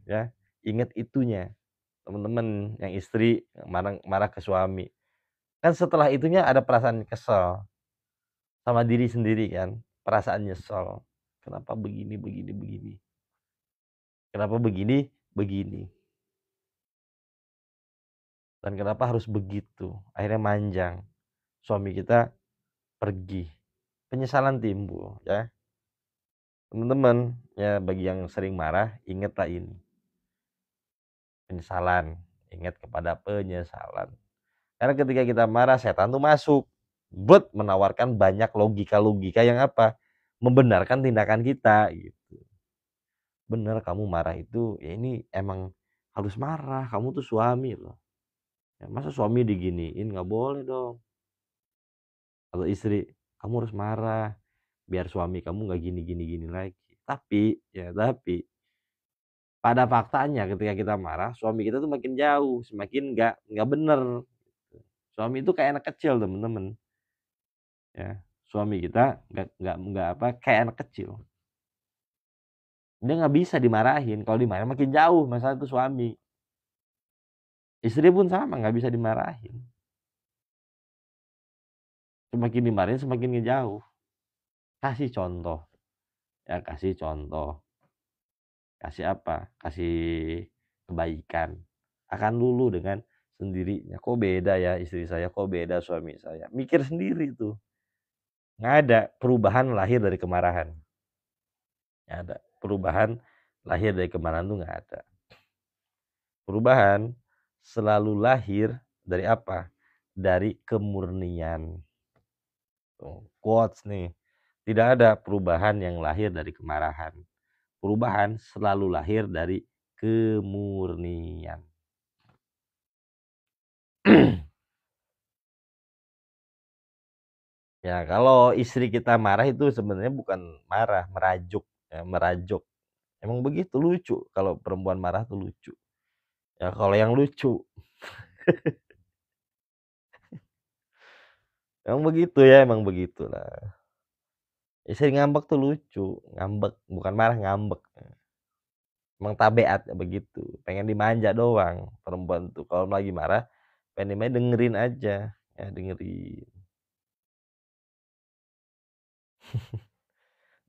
Ya, ingat itunya. Teman-teman yang istri marah ke suami. Kan setelah itunya ada perasaan kesel sama diri sendiri kan, perasaan nyesel. Kenapa begini. Kenapa begini. Dan kenapa harus begitu? Akhirnya manjang. Suami kita pergi. Penyesalan timbul ya. Teman-teman, ya bagi yang sering marah, ingatlah ini. Penyesalan. Ingat kepada penyesalan. Karena ketika kita marah, setan tuh masuk. Menawarkan banyak logika-logika yang apa? Membenarkan tindakan kita gitu. Bener, kamu marah itu ya ini emang harus marah, kamu tuh suami loh ya, masa suami diginiin, nggak boleh dong. Atau istri, kamu harus marah biar suami kamu nggak gini lagi. Tapi pada faktanya ketika kita marah, suami kita tuh makin jauh, semakin nggak bener. Suami itu kayak anak kecil, temen-temen ya. Suami kita nggak apa, kayak anak kecil. Dia nggak bisa dimarahin. Kalau dimarahin makin jauh masalah itu suami. Istri pun sama, nggak bisa dimarahin. Semakin dimarahin semakin ngejauh. Kasih contoh. Ya, kasih contoh. Kasih apa? Kasih kebaikan. Akan dulu dengan sendirinya. Kok beda ya istri saya, kok beda suami saya. Mikir sendiri tuh. Nggak ada perubahan lahir dari kemarahan. Nggak ada. Perubahan lahir dari kemarahan tuh nggak ada. Perubahan selalu lahir dari apa? Dari kemurnian. Quotes nih. Tidak ada perubahan yang lahir dari kemarahan. Perubahan selalu lahir dari kemurnian. Ya, kalau istri kita marah itu sebenarnya bukan marah, merajuk. Ya, merajuk. Emang begitu, lucu. Kalau perempuan marah tuh lucu. Ya, kalau yang lucu. Emang begitu ya, emang begitulah. Istri ngambek tuh lucu. Ngambek, bukan marah, ngambek. Emang tabiat begitu, pengen dimanja doang perempuan tuh kalau lagi marah, pengen dengerin aja, ya dengerin.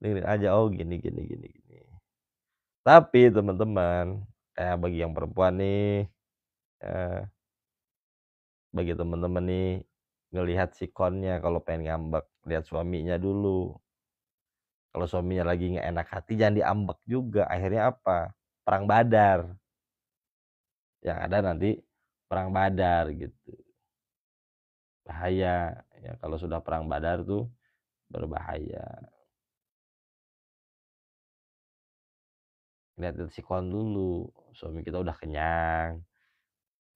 Dengerin aja, oh gini. Tapi teman-teman, kayak bagi yang perempuan nih, bagi teman-teman nih, ngelihat sikonnya kalau pengen ngambek, lihat suaminya dulu. Kalau suaminya lagi nggak enak hati, jangan diambek juga. Akhirnya apa? Perang badar. Yang ada nanti perang badar gitu. Bahaya. Ya kalau sudah perang badar tuh berbahaya. Lihat sikon dulu. Suami kita udah kenyang,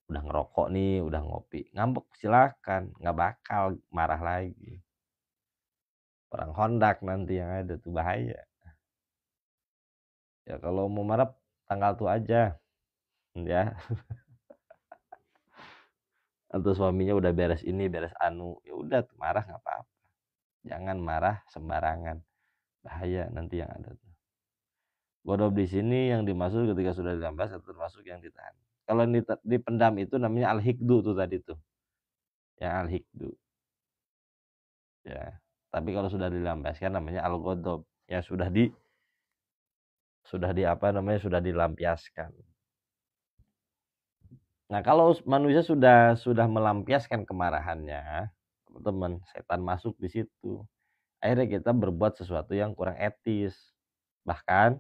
udah ngerokok nih, udah ngopi, ngambek silakan, nggak bakal marah lagi. Perang hondak nanti yang ada tuh bahaya. Ya kalau mau marah tanggal tuh aja, ya. Atau suaminya udah beres ini, beres anu, ya udah tuh marah nggak apa-apa. Jangan marah sembarangan, bahaya nanti yang ada tuh. Godop di sini yang dimaksud ketika sudah dilampias atau termasuk yang ditahan. Kalau dipendam itu namanya al-hikdu tuh tadi tuh, yang al-hikdu. Ya. Tapi kalau sudah dilampiaskan namanya al-ghadab, ya sudah di apa namanya, sudah dilampiaskan. Nah, kalau manusia sudah melampiaskan kemarahannya, teman-teman, setan masuk di situ. Akhirnya kita berbuat sesuatu yang kurang etis. Bahkan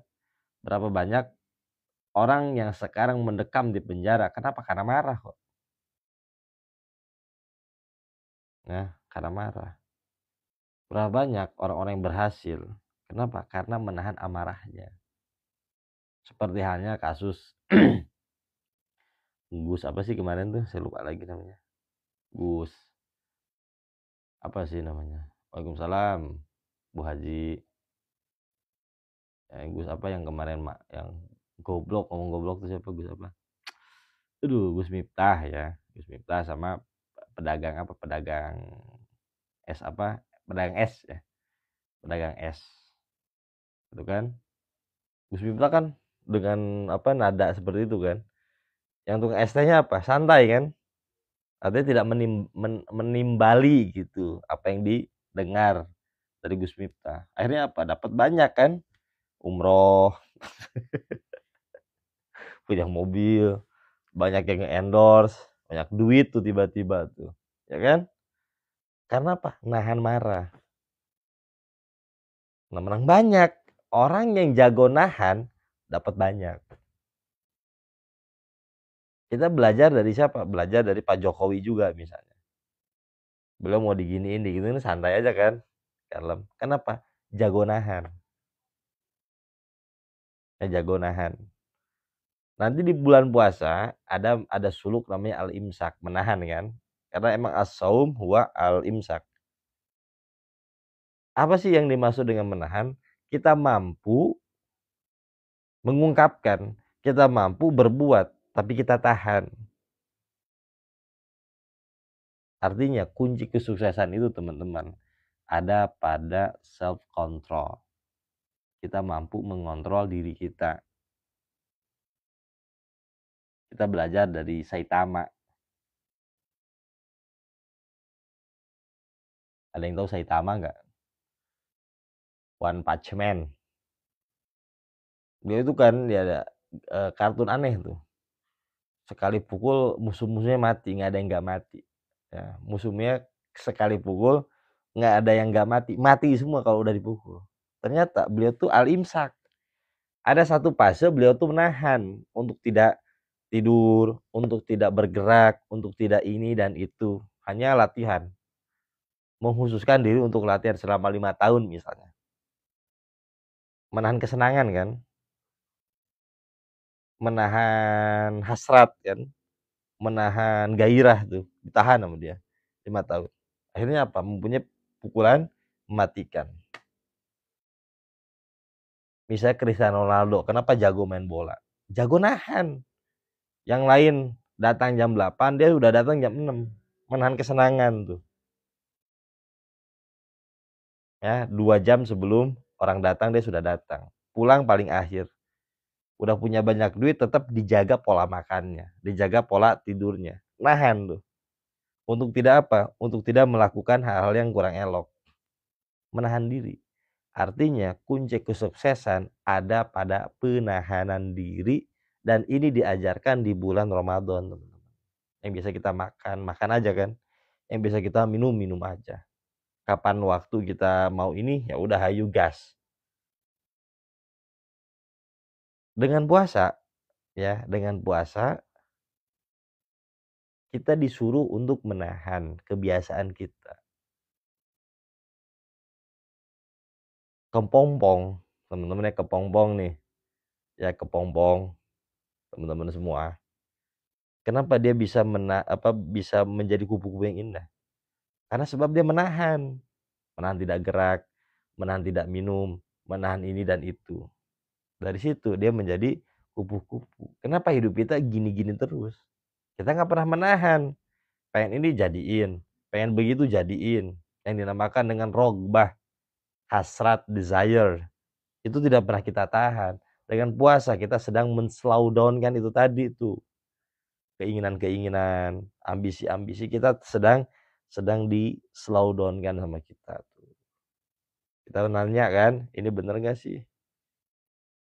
berapa banyak orang yang sekarang mendekam di penjara, kenapa? Karena marah kok. Nah, karena marah. Berapa banyak orang-orang yang berhasil, kenapa? Karena menahan amarahnya. Seperti halnya kasus Gus apa sih kemarin tuh, saya lupa lagi namanya. Gus apa sih namanya? Waalaikumsalam, Bu Haji. Gus apa yang kemarin yang goblok, ngomong goblok tuh siapa? Gus apa? Aduh, Gus Miftah ya. Gus Miftah sama pedagang apa? Pedagang es apa? Pedagang es ya. Pedagang es. Itu kan. Gus Miftah kan dengan apa nada seperti itu kan. Yang tukang es tehnya apa? Santai kan? Artinya tidak menimbali gitu apa yang didengar dari Gus Miftah. Akhirnya apa? Dapat banyak kan? Umroh, punya mobil, banyak yang endorse, banyak duit tuh tiba-tiba tuh. Ya kan? Karena apa? Nahan marah. Nah, menang banyak. Orang yang jago nahan dapat banyak. Kita belajar dari siapa? Belajar dari Pak Jokowi juga misalnya. Beliau mau diginiin santai aja kan? Kalem. Kenapa? Jago nahan. Jago nahan. Nanti di bulan puasa ada suluk namanya al-imsak, menahan kan? Karena emang as-saum huwa al-imsak. Apa sih yang dimaksud dengan menahan? Kita mampu mengungkapkan, kita mampu berbuat, tapi kita tahan. Artinya kunci kesuksesan itu teman-teman ada pada self control. Kita mampu mengontrol diri kita. Kita belajar dari Saitama. Ada yang tahu Saitama nggak? One Punch Man. Dia itu kan dia ada kartun aneh tuh. Sekali pukul musuh-musuhnya mati, nggak ada yang nggak mati. Ya, musuhnya sekali pukul nggak ada yang nggak mati, mati semua kalau udah dipukul. Ternyata beliau tuh al-imsak. Ada satu fase beliau tuh menahan untuk tidak tidur, untuk tidak bergerak, untuk tidak ini dan itu. Hanya latihan. Mengkhususkan diri untuk latihan selama 5 tahun misalnya. Menahan kesenangan kan. Menahan hasrat kan. Menahan gairah tuh. Ditahan sama dia. 5 tahun. Akhirnya apa? Mempunyai pukulan mematikan. Misalnya Cristiano Ronaldo. Kenapa jago main bola? Jago nahan. Yang lain datang jam 8, dia udah datang jam 6. Menahan kesenangan tuh. Ya, 2 jam sebelum orang datang dia sudah datang. Pulang paling akhir. Udah punya banyak duit tetap dijaga pola makannya, dijaga pola tidurnya. Nahan tuh. Untuk tidak apa? Untuk tidak melakukan hal-hal yang kurang elok. Menahan diri. Artinya kunci kesuksesan ada pada penahanan diri, dan ini diajarkan di bulan Ramadan, teman-teman. Yang bisa kita makan, makan aja kan. Yang bisa kita minum, minum aja. Kapan waktu kita mau ini, ya udah hayu gas. Dengan puasa, ya, dengan puasa kita disuruh untuk menahan kebiasaan kita. Kepompong, teman-teman ya, kepompong nih. Ya, kepompong, teman-teman semua. Kenapa dia bisa bisa menjadi kupu-kupu yang indah? Karena sebab dia menahan tidak gerak, menahan tidak minum, menahan ini dan itu. Dari situ dia menjadi kupu-kupu. Kenapa hidup kita gini-gini terus? Kita nggak pernah menahan. Pengen ini jadiin, pengen begitu jadiin. Yang dinamakan dengan rogbah, hasrat, desire. Itu tidak pernah kita tahan. Dengan puasa kita sedang men-slow down kan itu tadi tuh. Keinginan-keinginan, ambisi-ambisi kita sedang di slow down kan sama kita tuh. Kita nanya kan, ini bener gak sih?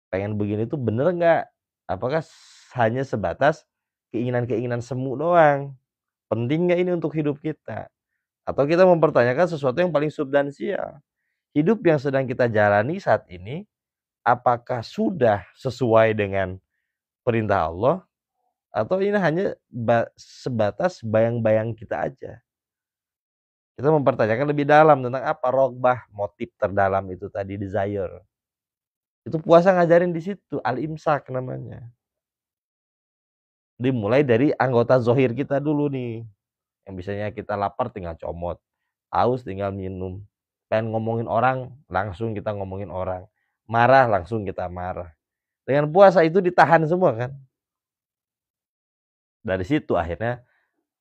Pengen begini tuh bener gak? Apakah hanya sebatas keinginan-keinginan semu doang? Penting gak ini untuk hidup kita? Atau kita mempertanyakan sesuatu yang paling substansial? Hidup yang sedang kita jalani saat ini, apakah sudah sesuai dengan perintah Allah? Atau ini hanya sebatas bayang-bayang kita aja? Kita mempertanyakan lebih dalam tentang apa rogbah, motif terdalam itu tadi, desire. Itu puasa ngajarin di situ, al-imsak namanya. Dimulai dari anggota zohir kita dulu nih. Yang biasanya kita lapar tinggal comot, haus tinggal minum, pengen ngomongin orang langsung kita ngomongin orang, marah langsung kita marah. Dengan puasa itu ditahan semua kan. Dari situ akhirnya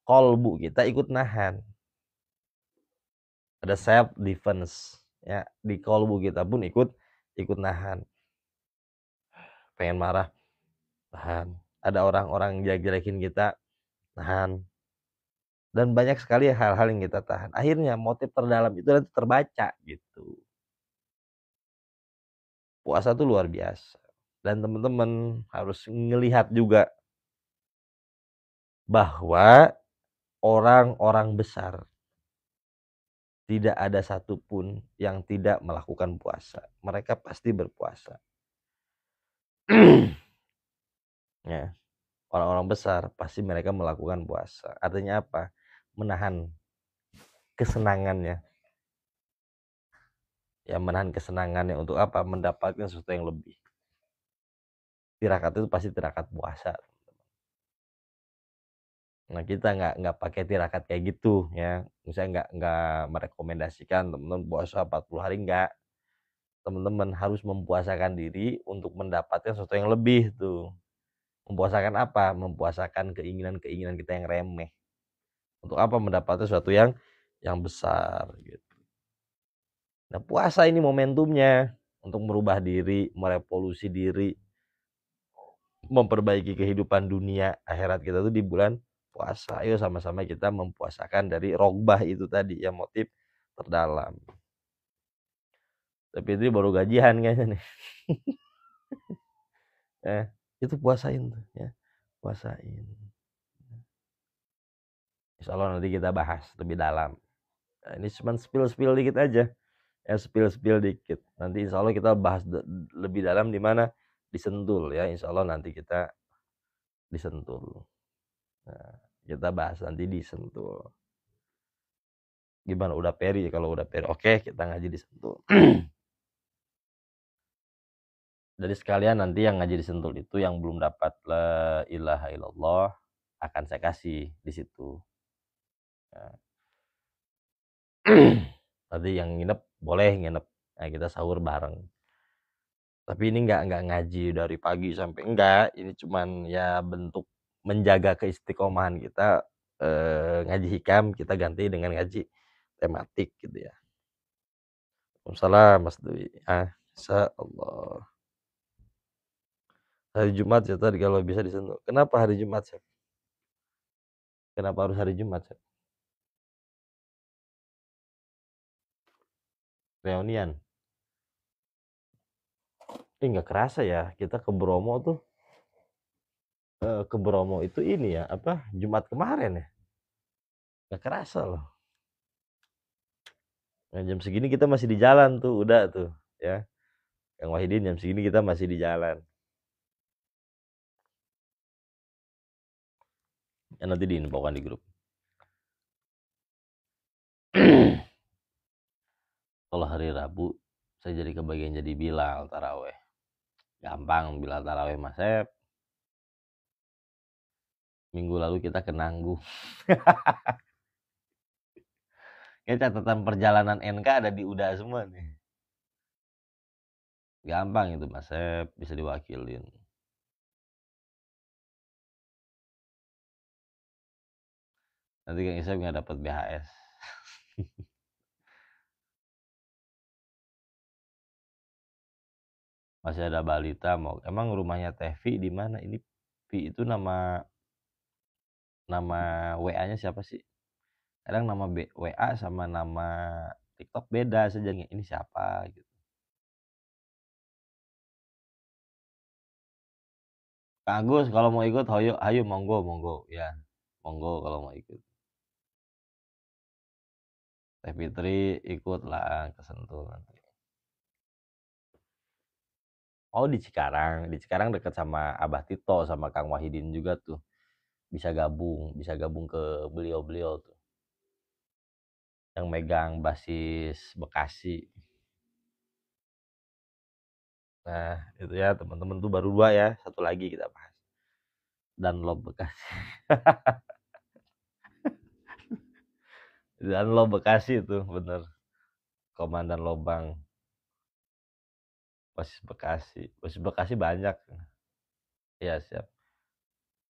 kolbu kita ikut nahan. Ada self defense ya, di kolbu kita pun ikut nahan. Pengen marah, tahan. Ada orang-orang jelek-jelekin kita, tahan. Dan banyak sekali hal-hal yang kita tahan. Akhirnya motif terdalam itu nanti terbaca gitu. Puasa tuh luar biasa. Dan teman-teman harus ngelihat juga bahwa orang-orang besar tidak ada satupun yang tidak melakukan puasa. Mereka pasti berpuasa. Ya, orang-orang besar pasti mereka melakukan puasa. Artinya apa? Menahan kesenangannya. Ya, menahan kesenangannya untuk apa? Mendapatkan sesuatu yang lebih. Tirakat itu pasti tirakat puasa. Nah, kita nggak pakai tirakat kayak gitu ya. Misalnya nggak merekomendasikan teman-teman puasa 40 hari, nggak. Teman-teman harus mempuasakan diri untuk mendapatkan sesuatu yang lebih tuh. Mempuasakan apa? Mempuasakan keinginan-keinginan kita yang remeh. Untuk apa? Mendapatkan sesuatu yang besar gitu. Nah, puasa ini momentumnya untuk merubah diri, merevolusi diri, memperbaiki kehidupan dunia akhirat kita tuh di bulan puasa. Ayo sama-sama kita mempuasakan dari rogbah itu tadi ya, motif terdalam. Tapi itu baru gajian kayaknya nih. Itu puasain tuh ya, puasain. Insya Allah nanti kita bahas lebih dalam. Nah, ini cuma spill dikit aja ya, spill dikit. Nanti insya Allah kita bahas lebih dalam di mana, di Sentul ya. Insya Allah nanti kita di Sentul. Nah, kita bahas nanti di Sentul. Gimana, udah peri? Kalau udah peri oke, kita ngaji di Sentul. Dari sekalian nanti yang ngaji di Sentul itu yang belum dapat la ilaha illallah akan saya kasih di situ. Nah, tadi yang nginep boleh nginep. Nah, kita sahur bareng. Tapi ini nggak ngaji dari pagi sampai, enggak. Ini cuman ya bentuk menjaga keistiqomahan kita. Ngaji hikam kita ganti dengan ngaji tematik gitu ya. Waalaikumsalam Mas Dwi. Insya Allah. Hari Jumat ya tadi kalau bisa disentuh. Kenapa hari Jumat, Chef? Kenapa harus hari Jumat, Chef? reunian. Nggak kerasa ya kita ke Bromo tuh, ke Bromo itu ini ya apa Jumat kemarin ya, nggak kerasa loh. Nah, jam segini kita masih di jalan tuh, udah tuh ya. Kang Wahidin jam segini kita masih di jalan. Ya, nanti diinfokan di grup. Kalau hari Rabu saya jadi kebagian jadi Bilal taraweh. Gampang Bilal taraweh Mas Sep. Minggu lalu kita ke Nanggung. Kayak catatan perjalanan NK ada di UDA semua nih. Gampang itu Mas Sep, bisa diwakilin. Nanti Kang Isep nggak dapat BHS. Masih ada balita mau. Emang rumahnya Teh Vi di mana? Ini Vi itu nama WA-nya siapa sih? Kadang nama WA sama nama TikTok beda saja. Ini siapa gitu. Kang Agus kalau mau ikut, ayo monggo ya. Monggo kalau mau ikut. Teh Fitri ikut lah ke Sentul nanti. Oh di Cikarang deket sama Abah Tito sama Kang Wahidin juga tuh. Bisa gabung ke beliau-beliau tuh. Yang megang basis Bekasi. Nah, itu ya teman-teman tuh baru 2 ya, satu lagi kita bahas. Dunlop Bekasi. Dunlop Bekasi itu bener. Komandan Lobang. Basis Bekasi banyak. Iya siap.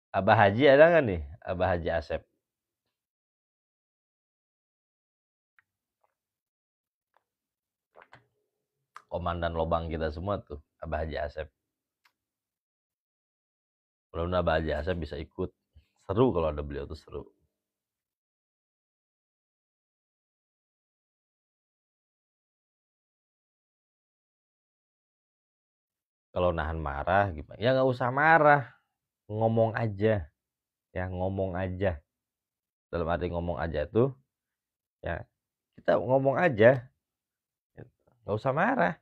Abah Haji ada nggak nih? Abah Haji Asep. Komandan Lobang kita semua tuh, Abah Haji Asep. Kalau Abah Haji Asep bisa ikut. Seru kalau ada beliau tuh seru. Kalau nahan marah gimana? Ya nggak usah marah, ngomong aja. Ya ngomong aja. Dalam arti ngomong aja tuh, ya kita ngomong aja. Nggak usah marah.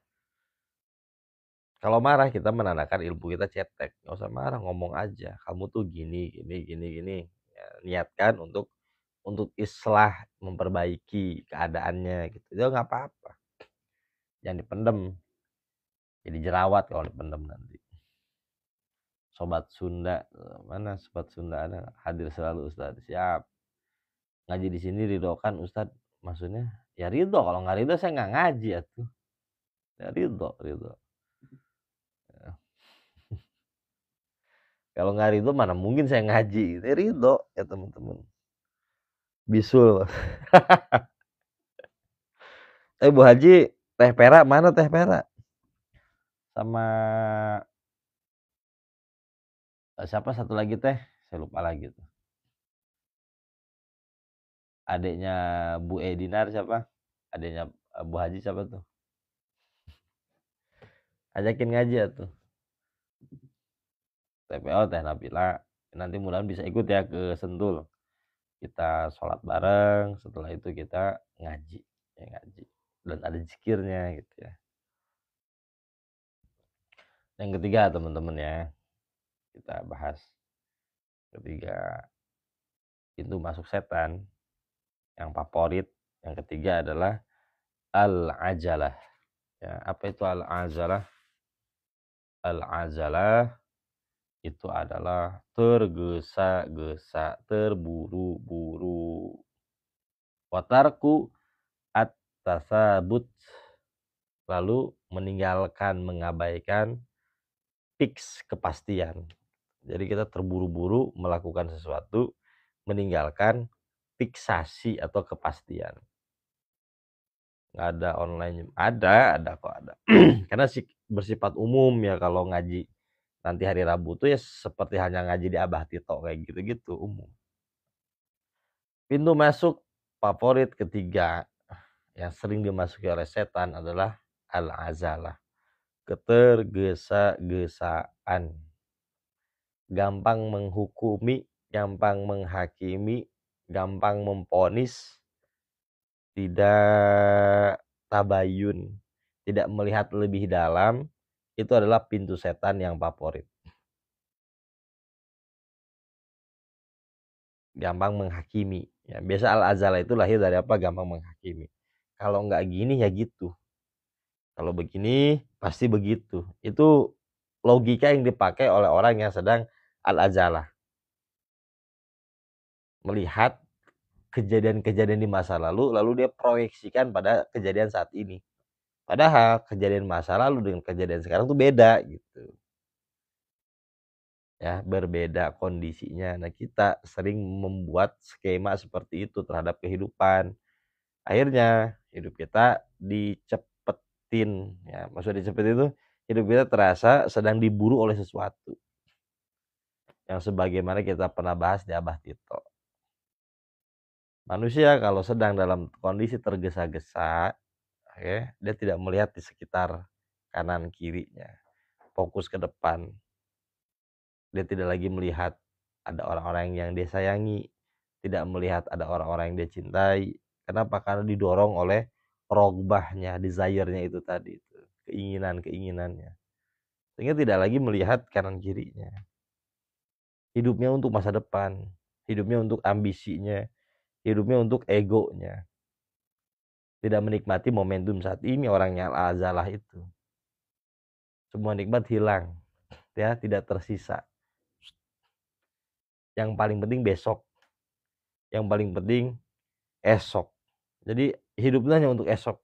Kalau marah kita menandakan ilmu kita cetek. Nggak usah marah, ngomong aja. Kamu tuh gini. Ya, niatkan untuk islah, memperbaiki keadaannya gitu. Itu nggak apa-apa. Jangan dipendem. Jadi jerawat kalau dipendem nanti. Sobat Sunda, mana Sobat Sunda ada? Hadir selalu Ustadz. Siap. Ngaji di sini ridho kan Ustadz? Maksudnya ya ridho. Kalau nggak ridho saya nggak ngaji ya tuh. Ya ridho. Kalau nggak ridho mana mungkin saya ngaji. Ya ridho ya teman-teman. Bisul. Bu Haji, teh perak mana teh perak? Sama siapa satu lagi teh? Saya lupa lagi tuh. Adiknya Bu Edinar siapa? Adiknya Bu Haji siapa tuh? Ajakin ngaji ya tuh. TPO Teh Nabila. Nanti mudah-mudahan bisa ikut ya ke Sentul. Kita sholat bareng, setelah itu kita ngaji. Ya ngaji. Dan ada zikirnya gitu ya. Yang ketiga teman-teman ya. Kita bahas. Ketiga, pintu masuk setan. Yang favorit. Yang ketiga adalah al-ajalah. Ya, apa itu al-ajalah? Al-ajalah itu adalah tergesa-gesa, terburu-buru. Watarku at-tasabut, lalu meninggalkan, mengabaikan fix, kepastian. Jadi kita terburu-buru melakukan sesuatu, meninggalkan fiksasi atau kepastian. Nggak ada online, ada kok ada. Karena bersifat umum ya kalau ngaji nanti hari Rabu tuh ya seperti hanya ngaji di Abah Tito kayak gitu-gitu umum. Pintu masuk favorit ketiga yang sering dimasuki oleh setan adalah al-azalah, ketergesa-gesaan, gampang menghukumi, gampang menghakimi, gampang memvonis, tidak tabayun, tidak melihat lebih dalam. Itu adalah pintu setan yang favorit. Gampang menghakimi. Ya, biasa al-azalah itu lahir dari apa? Gampang menghakimi. Kalau nggak gini ya gitu. Kalau begini pasti begitu. Itu logika yang dipakai oleh orang yang sedang al-azalah. Melihat kejadian-kejadian di masa lalu dia proyeksikan pada kejadian saat ini. Padahal kejadian masa lalu dengan kejadian sekarang tuh beda gitu. Ya, berbeda kondisinya. Nah, kita sering membuat skema seperti itu terhadap kehidupan. Akhirnya hidup kita dicepetin, ya. Maksud dicepetin itu hidup kita terasa sedang diburu oleh sesuatu. Yang sebagaimana kita pernah bahas di Abah Tito. Manusia kalau sedang dalam kondisi tergesa-gesa, ya, dia tidak melihat di sekitar kanan kirinya. Fokus ke depan. Dia tidak lagi melihat ada orang-orang yang dia sayangi, tidak melihat ada orang-orang yang dia cintai. Kenapa? Karena didorong oleh rogbahnya, desire-nya itu tadi, itu keinginan-keinginannya. Sehingga tidak lagi melihat kanan kirinya. Hidupnya untuk masa depan, hidupnya untuk ambisinya, hidupnya untuk egonya. Tidak menikmati momentum saat ini orangnya al-azalah itu. Semua nikmat hilang, ya, tidak tersisa. Yang paling penting besok. Yang paling penting esok. Jadi hidupnya hanya untuk esok.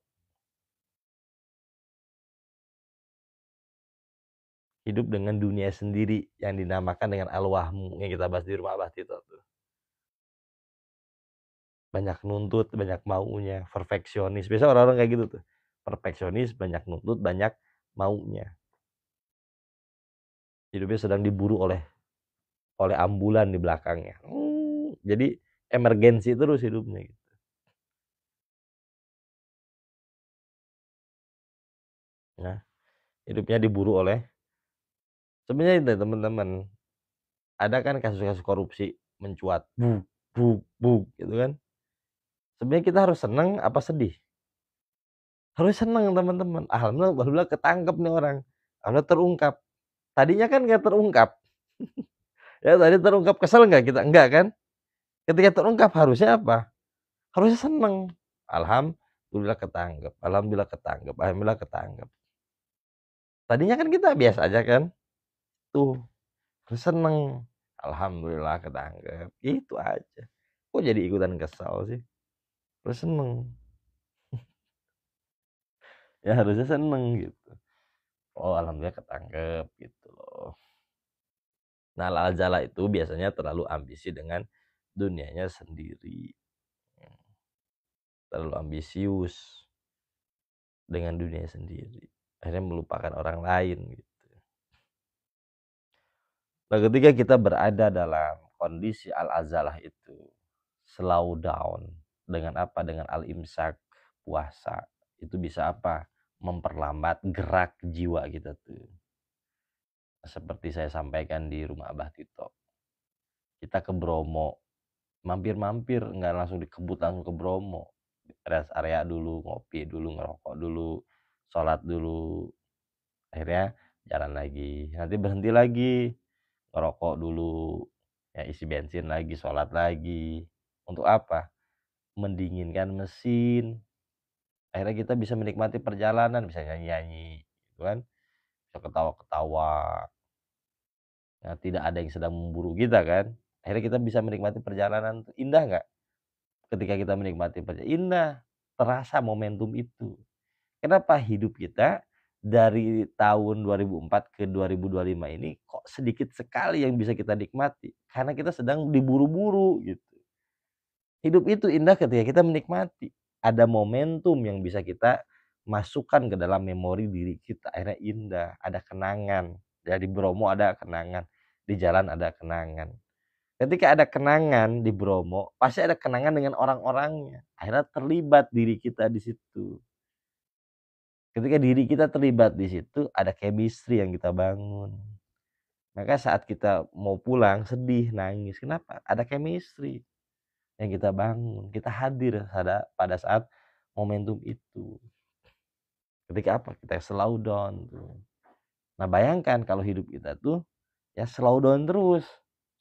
Hidup dengan dunia sendiri yang dinamakan dengan al-wahmu yang kita bahas di rumah Abah Tito tuh. Banyak nuntut, banyak maunya, perfeksionis. Biasa orang-orang kayak gitu tuh. Perfeksionis, banyak nuntut, banyak maunya. Hidupnya sedang diburu oleh ambulan di belakangnya. Jadi emergensi terus hidupnya gitu. Nah, hidupnya diburu oleh, sebenarnya itu teman-teman, ada kan kasus-kasus korupsi mencuat, buk gitu kan. Sebenarnya kita harus senang apa sedih? Harus senang teman-teman. Alhamdulillah ketangkep nih orang. Alhamdulillah terungkap. Tadinya kan nggak terungkap. Ya tadi terungkap, kesel nggak kita? Enggak kan? Ketika terungkap harusnya apa? Harusnya senang. Alhamdulillah ketangkep. Alhamdulillah ketangkep. Alhamdulillah ketangkep. Tadinya kan kita biasa aja kan? Tuh, harus seneng. Alhamdulillah ketangkep. Itu aja. Kok jadi ikutan kesal sih? Harus seneng. Ya harusnya seneng gitu. Oh, alhamdulillah ketangkep gitu loh. Nah, al-azalah itu biasanya terlalu ambisi dengan dunianya sendiri. Terlalu ambisius dengan dunia sendiri. Akhirnya melupakan orang lain gitu. Nah, ketika kita berada dalam kondisi al-azalah itu, slow down dengan apa? Dengan al-imsak, puasa. Itu bisa apa? Memperlambat gerak jiwa kita tuh. Seperti saya sampaikan di rumah Abah Tito. Kita ke Bromo, mampir-mampir, nggak langsung dikebut langsung ke Bromo. Rest area dulu, ngopi dulu, ngerokok dulu, sholat dulu. Akhirnya jalan lagi. Nanti berhenti lagi, ngerokok dulu, ya isi bensin lagi, sholat lagi. Untuk apa? Mendinginkan mesin. Akhirnya kita bisa menikmati perjalanan, bisa nyanyi-nyanyi, gitu kan? Bisa ketawa-ketawa. Nah, tidak ada yang sedang memburu kita kan? Akhirnya kita bisa menikmati perjalanan. Indah nggak? Ketika kita menikmati perjalanan, indah. Terasa momentum itu. Kenapa hidup kita dari tahun 2004 ke 2025 ini kok sedikit sekali yang bisa kita nikmati? Karena kita sedang diburu-buru gitu. Hidup itu indah ketika kita menikmati. Ada momentum yang bisa kita masukkan ke dalam memori diri kita. Akhirnya indah, ada kenangan. Dari Bromo ada kenangan, di jalan ada kenangan. Ketika ada kenangan di Bromo, pasti ada kenangan dengan orang-orangnya. Akhirnya terlibat diri kita di situ. Ketika diri kita terlibat di situ, ada chemistry yang kita bangun. Maka saat kita mau pulang, sedih, nangis. Kenapa? Ada chemistry yang kita bangun. Kita hadir pada saat momentum itu. Ketika apa? Kita slow down tuh. Nah, bayangkan kalau hidup kita tuh ya slow down terus,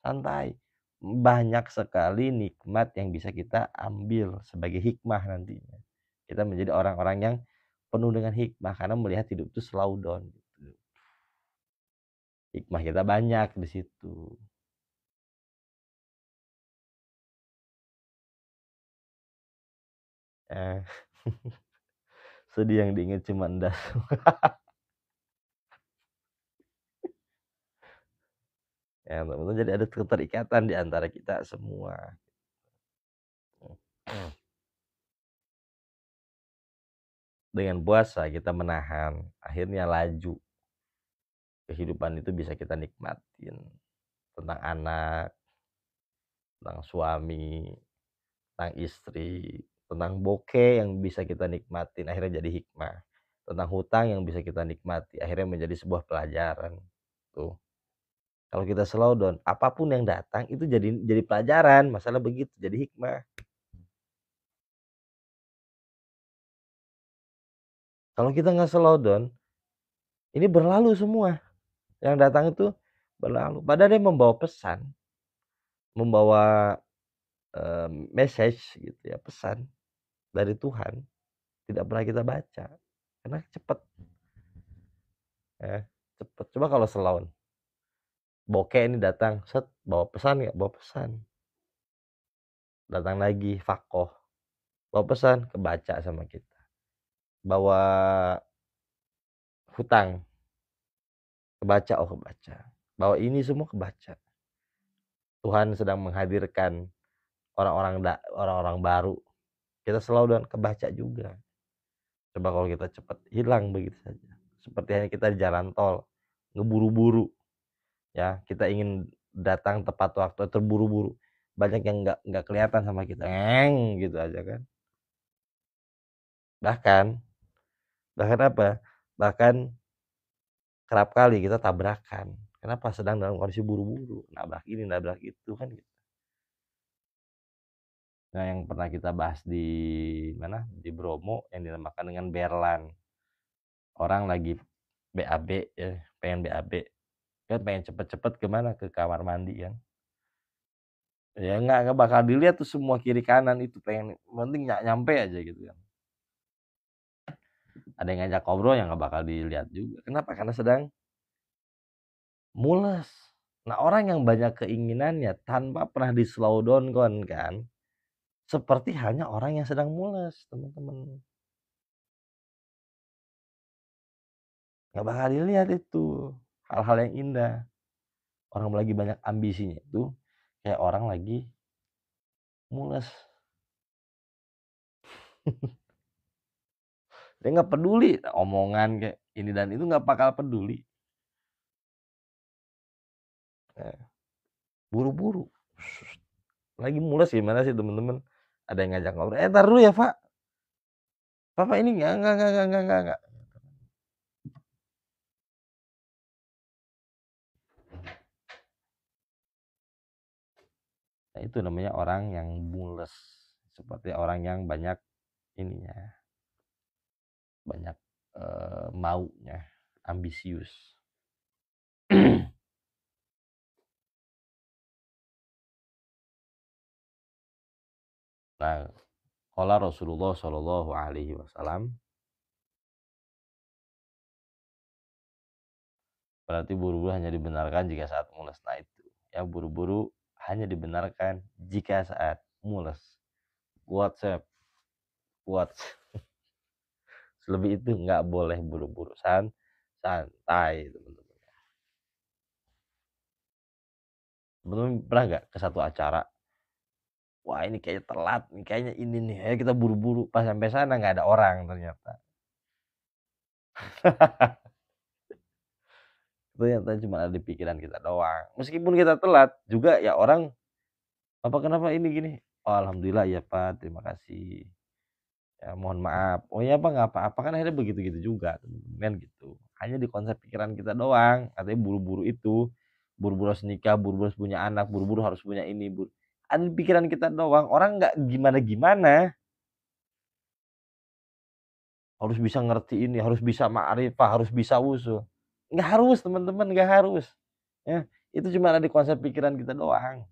santai. Banyak sekali nikmat yang bisa kita ambil sebagai hikmah nantinya. Kita menjadi orang-orang yang penuh dengan hikmah karena melihat hidup itu slow down gitu. Hikmah kita banyak di situ. Eh, sedih yang diingat cuma endas. Ya, teman-teman, jadi ada keterikatan di antara kita semua. Dengan puasa kita menahan, akhirnya laju. Kehidupan itu bisa kita nikmatin. Tentang anak, tentang suami, tentang istri, tentang bokeh yang bisa kita nikmatin, akhirnya jadi hikmah. Tentang hutang yang bisa kita nikmati, akhirnya menjadi sebuah pelajaran. Tuh. Kalau kita slow down, apapun yang datang itu jadi pelajaran, masalah begitu, jadi hikmah. Kalau kita nggak slow down, ini berlalu semua. Yang datang itu berlalu. Padahal dia membawa pesan, membawa message gitu ya, pesan dari Tuhan. Tidak pernah kita baca karena cepet ya, cepet. Coba kalau slow, bokeh ini datang, set, bawa pesan nggak? Bawa pesan. Datang lagi fakoh, bawa pesan, kebaca sama kita. Bawa hutang, kebaca, oh kebaca. Bawa ini semua kebaca. Tuhan sedang menghadirkan orang-orang baru. Kita selalu dan kebaca juga. Coba kalau kita cepat hilang begitu saja. Seperti hanya kita di jalan tol, ngeburu-buru. Ya, kita ingin datang tepat waktu, terburu-buru. Banyak yang nggak kelihatan sama kita, gitu aja kan. Bahkan apa? Bahkan kerap kali kita tabrakan. Kenapa? Sedang dalam kondisi buru-buru, nabrak ini, nabrak itu kan gitu. Nah, yang pernah kita bahas di mana? Di Bromo yang dinamakan dengan Berlan. Orang lagi BAB ya, pengen BAB. Kan pengen cepet-cepet kemana? Ke kamar mandi kan. Ya nggak bakal dilihat tuh semua kiri kanan itu, pengen penting nyampe aja gitu kan. Ada yang ngajak ngobrol yang nggak bakal dilihat juga. Kenapa? Karena sedang mules. Nah, orang yang banyak keinginannya tanpa pernah di slow down kan, seperti hanya orang yang sedang mules, teman-teman. Nggak bakal dilihat itu hal-hal yang indah. Orang lagi banyak ambisinya itu kayak orang lagi mules. Dia nggak peduli omongan kayak ini dan itu, nggak bakal peduli. Buru-buru. Lagi mules gimana sih teman-teman? Ada yang ngajak ngobrol, ntar dulu ya Pak. Papa ini enggak. Nah, itu namanya orang yang mules. Seperti orang yang banyak ininya, banyak maunya, ambisius. Nah, qala Rasulullah Shallallahu alaihi wasallam, berarti buru-buru hanya dibenarkan jika saat mules. Nah, itu ya, buru-buru hanya dibenarkan jika saat mules. WhatsApp, lebih itu nggak boleh buru-buru, santai teman-teman. Teman-teman pernah nggak ke satu acara, wah ini kayaknya telat nih, kayaknya ini nih, ayo kita buru-buru, pas sampai sana nggak ada orang ternyata. Ternyata cuma ada di pikiran kita doang. Meskipun kita telat juga ya, orang Bapak kenapa ini gini? Oh, alhamdulillah ya Pak, terima kasih. Ya, mohon maaf. Oh ya Pak, nggak apa-apa kan akhirnya begitu-gitu juga, kan gitu. Hanya di konsep pikiran kita doang, katanya buru-buru itu, buru-buru harus nikah, buru-buru harus punya anak, buru-buru harus punya ini, ada di pikiran kita doang. Orang nggak gimana-gimana, harus bisa ngerti ini, harus bisa ma'rifah, harus bisa wusul. Nggak harus teman-teman, nggak harus. Ya, itu cuma ada di konsep pikiran kita doang.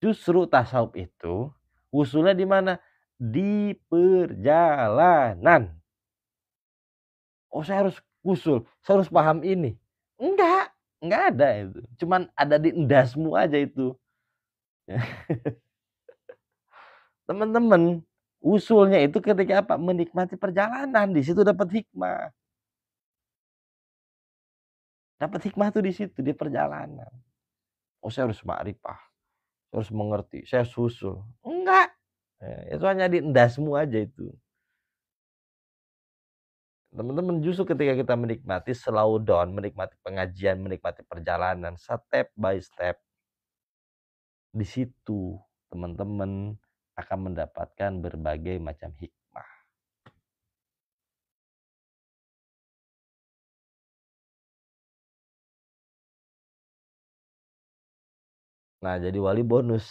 Justru tasawuf itu usulnya di mana? Di perjalanan. Oh, saya harus usul, saya harus paham ini. Enggak ada itu. Cuman ada di endasmu aja itu. Teman-teman, usulnya itu ketika apa? Menikmati perjalanan, di situ dapat hikmah. Dapat hikmah tuh di situ, di perjalanan. Oh, saya harus ma'rifah, saya harus mengerti, saya susul. Enggak. Itu hanya di endasmu aja itu. Teman-teman, justru ketika kita menikmati slow down, menikmati pengajian, menikmati perjalanan step by step, di situ teman-teman akan mendapatkan berbagai macam hikmah. Nah, jadi wali bonus,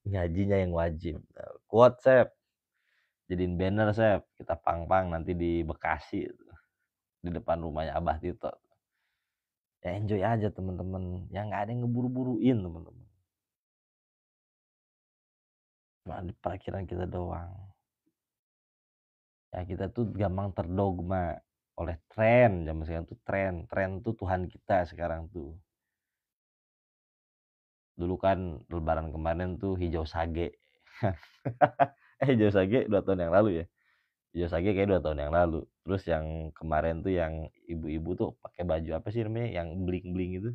ngajinya yang wajib. Quote Sep, jadiin banner Sep, kita pang-pang nanti di Bekasi, di depan rumahnya Abah Tito. Ya enjoy aja teman-teman, ya nggak ada yang ngeburu-buruin teman-teman. Cuma di pikiran kita doang. Ya kita tuh gampang terdogma oleh tren zaman sekarang tuh, tren tuh Tuhan kita sekarang tuh. Dulu kan lebaran kemarin tuh hijau sage. Hijau sage 2 tahun yang lalu ya. Hijau sage kayak 2 tahun yang lalu. Terus yang kemarin tuh yang ibu-ibu tuh pakai baju apa sih namanya, yang bling-bling itu,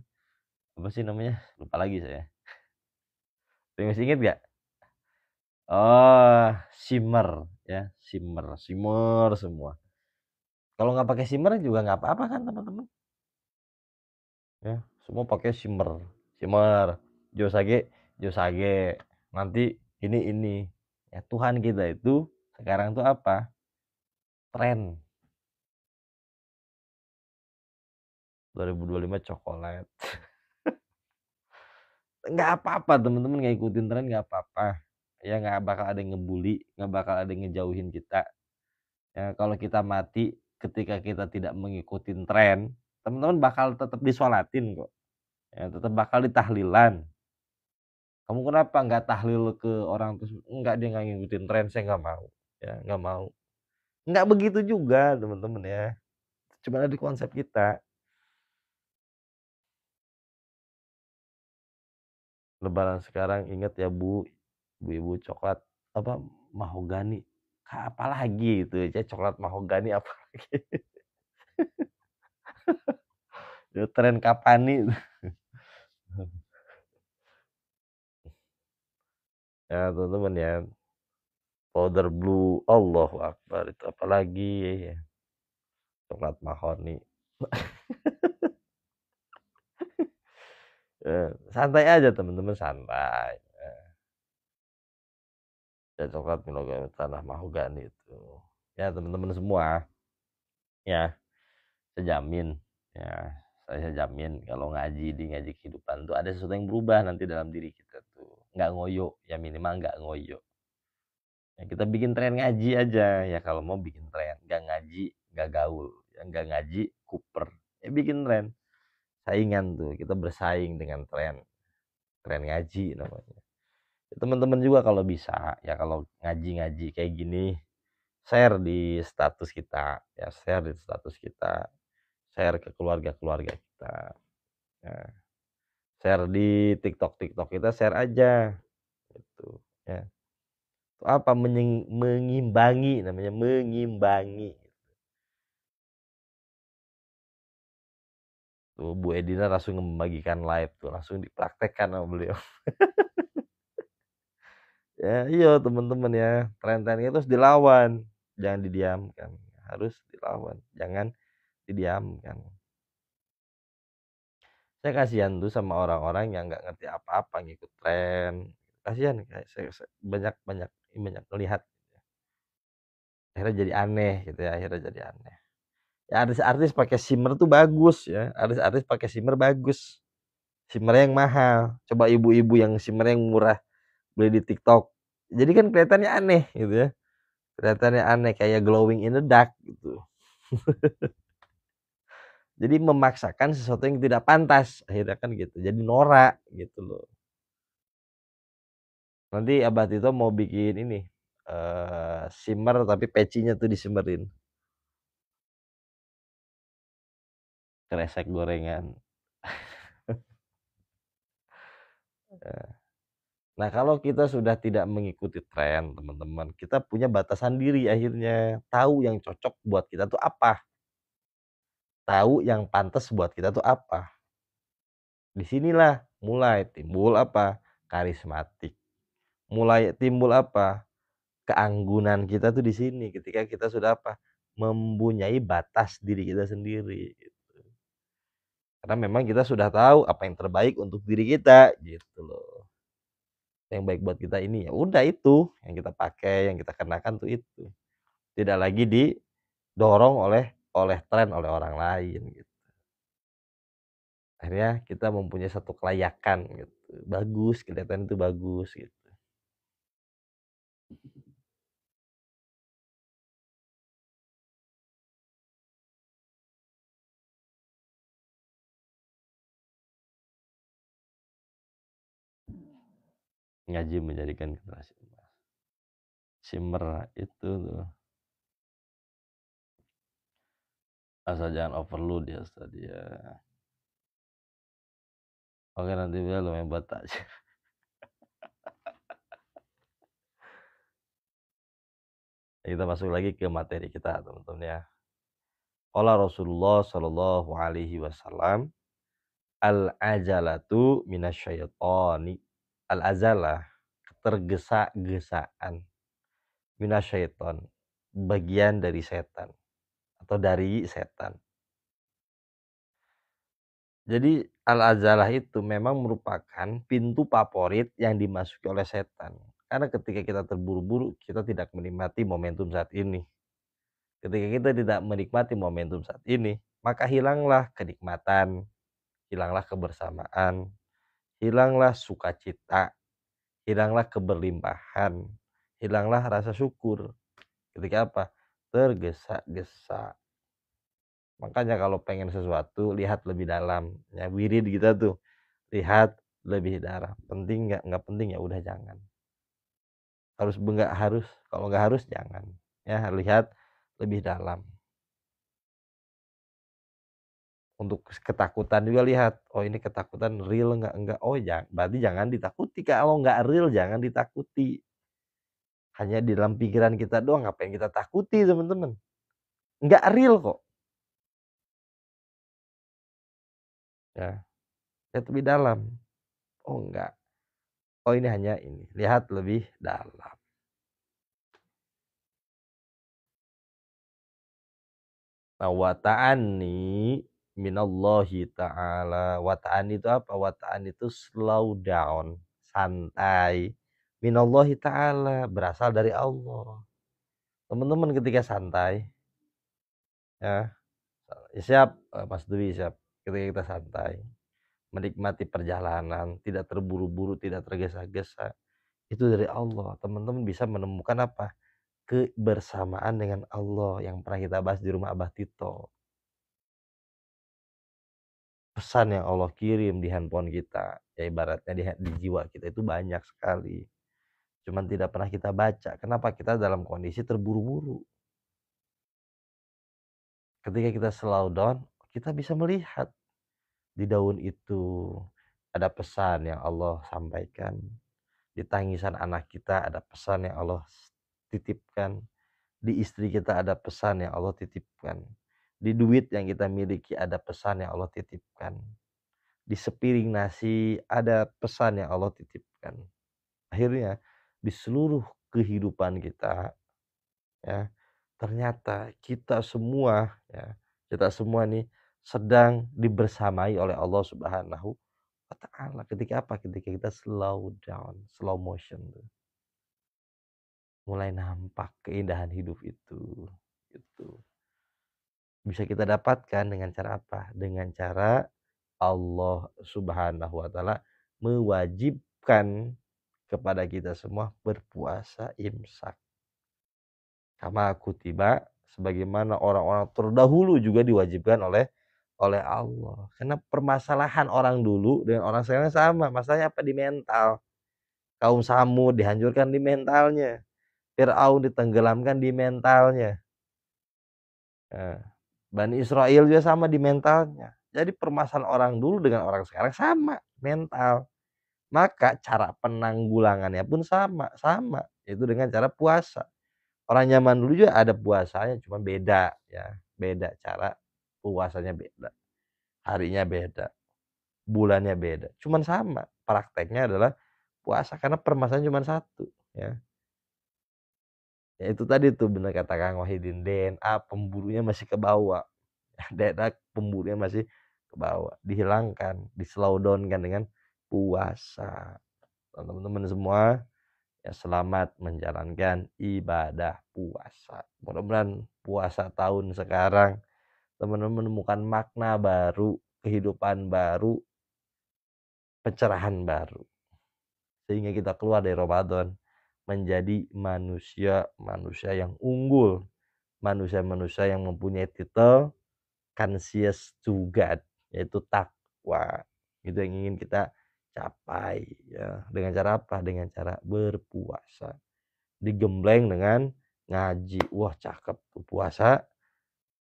apa sih namanya, lupa lagi saya. Masih inget gak? Oh, shimmer ya, shimmer semua. Kalau nggak pakai shimmer juga nggak apa-apa kan teman-teman, ya semua pakai shimmer josage josage, nanti ini ya. Tuhan kita itu sekarang tuh apa? Tren 2025 coklat. Nggak apa-apa teman-teman, nggak ikutin tren nggak apa-apa ya, nggak bakal ada yang ngebully, nggak bakal ada yang ngejauhin kita ya. Kalau kita mati ketika kita tidak mengikuti tren, teman-teman bakal tetap disolatin kok ya, tetap bakal ditahlilan. Kamu kenapa nggak tahlil ke orang terus? Enggak, dia nggak ngikutin tren, saya nggak mau. Ya, nggak mau. Nggak begitu juga teman-teman ya. Cuma ada di konsep kita. Lebaran sekarang ingat ya Bu, ibu-ibu, coklat apa, mahogani. Apalagi itu ya, coklat mahogani apalagi. Ya, tren Kapani. Ya teman-teman ya, powder blue, Allahu Akbar, itu apalagi ya, coklat mahoni. Ya, santai aja teman-teman, santai. Ya, coklat logam tanah mahogani itu. Ya teman-teman semua, ya saya jamin, ya saya jamin kalau ngaji, di ngaji kehidupan tuh ada sesuatu yang berubah nanti dalam diri kita tuh. Nggak ngoyo, ya minimal nggak ngoyo. Ya, kita bikin tren ngaji aja ya, kalau mau bikin tren. Nggak ngaji nggak gaul, ya nggak ngaji kuper. Ya bikin tren, saingan tuh, kita bersaing dengan tren, tren ngaji namanya. Ya, teman-teman juga kalau bisa ya, kalau ngaji-ngaji kayak gini, share di status kita ya, share di status kita, share ke keluarga-keluarga kita ya, share di TikTok kita, share aja gitu ya. Itu apa, mengimbangi namanya, mengimbangi. Tuh Bu Edina langsung membagikan live tuh, langsung dipraktekkan sama beliau. Ya iya teman-teman ya, tren-tren itu harus dilawan, jangan didiamkan, harus dilawan, jangan didiamkan. Saya kasihan tuh sama orang-orang yang nggak ngerti apa-apa, ngikut tren kasihan kayak saya banyak melihat, akhirnya jadi aneh gitu ya, akhirnya jadi aneh. Ya artis-artis pakai shimmer tuh bagus ya, artis-artis pakai shimmer bagus, shimmer yang mahal. Coba ibu-ibu yang shimmer yang murah beli di TikTok, jadi kan kelihatannya aneh gitu ya, kelihatannya aneh kayak glowing in the dark gitu. Jadi memaksakan sesuatu yang tidak pantas, akhirnya kan gitu, jadi norak gitu loh. Nanti Abah Tito mau bikin ini, shimmer tapi pecinya tuh disimmerin. Kresek gorengan. Nah, kalau kita sudah tidak mengikuti tren, teman-teman, kita punya batasan diri akhirnya. Tahu yang cocok buat kita tuh apa, tahu yang pantas buat kita tuh apa. Di sinilah mulai timbul apa? Karismatik. Mulai timbul apa? Keanggunan kita tuh di sini ketika kita sudah apa? Mempunyai batas diri kita sendiri gitu. Karena memang kita sudah tahu apa yang terbaik untuk diri kita gitu loh. Yang baik buat kita ini ya udah itu yang kita pakai, yang kita kenakan tuh itu. Tidak lagi didorong oleh tren, oleh orang lain gitu. Akhirnya kita mempunyai satu kelayakan gitu. Bagus, kelihatan itu bagus gitu. Ngaji menjadikan generasi emas. Shimmer itu tuh. Asal jangan overload ya Ustaz ya. Oke nanti dia lumayan batas. Kita masuk lagi ke materi kita teman-teman ya. Qala Rasulullah sallallahu alaihi wasallam, al-ajalatu minasyaitani. Al-azalah, ketergesa-gesaan, minasyaiton, bagian dari setan atau dari setan. Jadi al-azalah itu memang merupakan pintu favorit yang dimasuki oleh setan. Karena ketika kita terburu-buru, kita tidak menikmati momentum saat ini. Ketika kita tidak menikmati momentum saat ini, maka hilanglah kenikmatan, hilanglah kebersamaan, hilanglah sukacita, hilanglah keberlimpahan, hilanglah rasa syukur. Ketika apa? Tergesa-gesa. Makanya kalau pengen sesuatu, lihat lebih dalam. Ya, wirid kita tuh, lihat lebih dalam. Penting nggak penting ya udah jangan. Nggak harus, kalau nggak harus jangan. Ya, lihat lebih dalam. Untuk ketakutan juga lihat, oh ini ketakutan real enggak, oh ya berarti jangan ditakuti. Kalau nggak real jangan ditakuti. Hanya di dalam pikiran kita doang, ngapain kita takuti teman-teman, nggak real kok ya. Lihat lebih dalam, oh enggak, oh ini hanya ini, lihat lebih dalam. Nah, wa ta'anni minallahi ta'ala. Wa ta'anni itu apa? Wa ta'anni itu slow down, santai. Minallahi ta'ala, berasal dari Allah. Teman-teman ketika santai, ya, siap, Mas Dwi siap. Ketika kita santai, menikmati perjalanan, tidak terburu-buru, tidak tergesa-gesa, itu dari Allah. Teman-teman bisa menemukan apa? Kebersamaan dengan Allah yang pernah kita bahas di rumah Abah Tito. Pesan yang Allah kirim di handphone kita, ya ibaratnya di jiwa kita itu banyak sekali. Cuman tidak pernah kita baca. Kenapa? Kita dalam kondisi terburu-buru. Ketika kita slow down, kita bisa melihat di daun itu ada pesan yang Allah sampaikan. Di tangisan anak kita ada pesan yang Allah titipkan. Di istri kita ada pesan yang Allah titipkan. Di duit yang kita miliki ada pesan yang Allah titipkan. Di sepiring nasi ada pesan yang Allah titipkan. Akhirnya di seluruh kehidupan kita ya, ternyata kita semua ya, kita semua nih sedang dibersamai oleh Allah Subhanahu wa Ta'ala. Ketika apa? Ketika kita slow down, slow motion tuh. Mulai nampak keindahan hidup itu, gitu. Bisa kita dapatkan dengan cara apa? Dengan cara Allah Subhanahu wa taala mewajibkan kepada kita semua berpuasa imsak. Kama kutiba, sebagaimana orang-orang terdahulu juga diwajibkan oleh Allah. Karena permasalahan orang dulu dengan orang sekarang sama, masalahnya apa? Di mental. Kaum Samud dihancurkan di mentalnya. Fir'aun ditenggelamkan di mentalnya. Nah, Bani Israel juga sama di mentalnya. Jadi permasalahan orang dulu dengan orang sekarang sama, mental. Maka cara penanggulangannya pun sama, yaitu dengan cara puasa. Orang zaman dulu juga ada puasanya, cuma beda ya, beda cara puasanya, beda harinya, beda bulannya, beda, cuman sama prakteknya adalah puasa, karena permasalahan cuma satu ya. Ya itu tadi tuh, benar kata Kang Wahidin, DNA pemburunya masih ke bawah. DNA pemburunya masih ke bawah, dihilangkan, di slow down kan dengan puasa. Teman-teman semua ya, selamat menjalankan ibadah puasa. Mudah-mudahan puasa tahun sekarang teman-teman menemukan makna baru, kehidupan baru, pencerahan baru, sehingga kita keluar dari Ramadan menjadi manusia yang unggul, manusia yang mempunyai titel conscious to God, yaitu takwa. Itu yang ingin kita capai ya. Dengan cara apa? Dengan cara berpuasa. Digembleng dengan ngaji. Wah, cakep tuh puasa.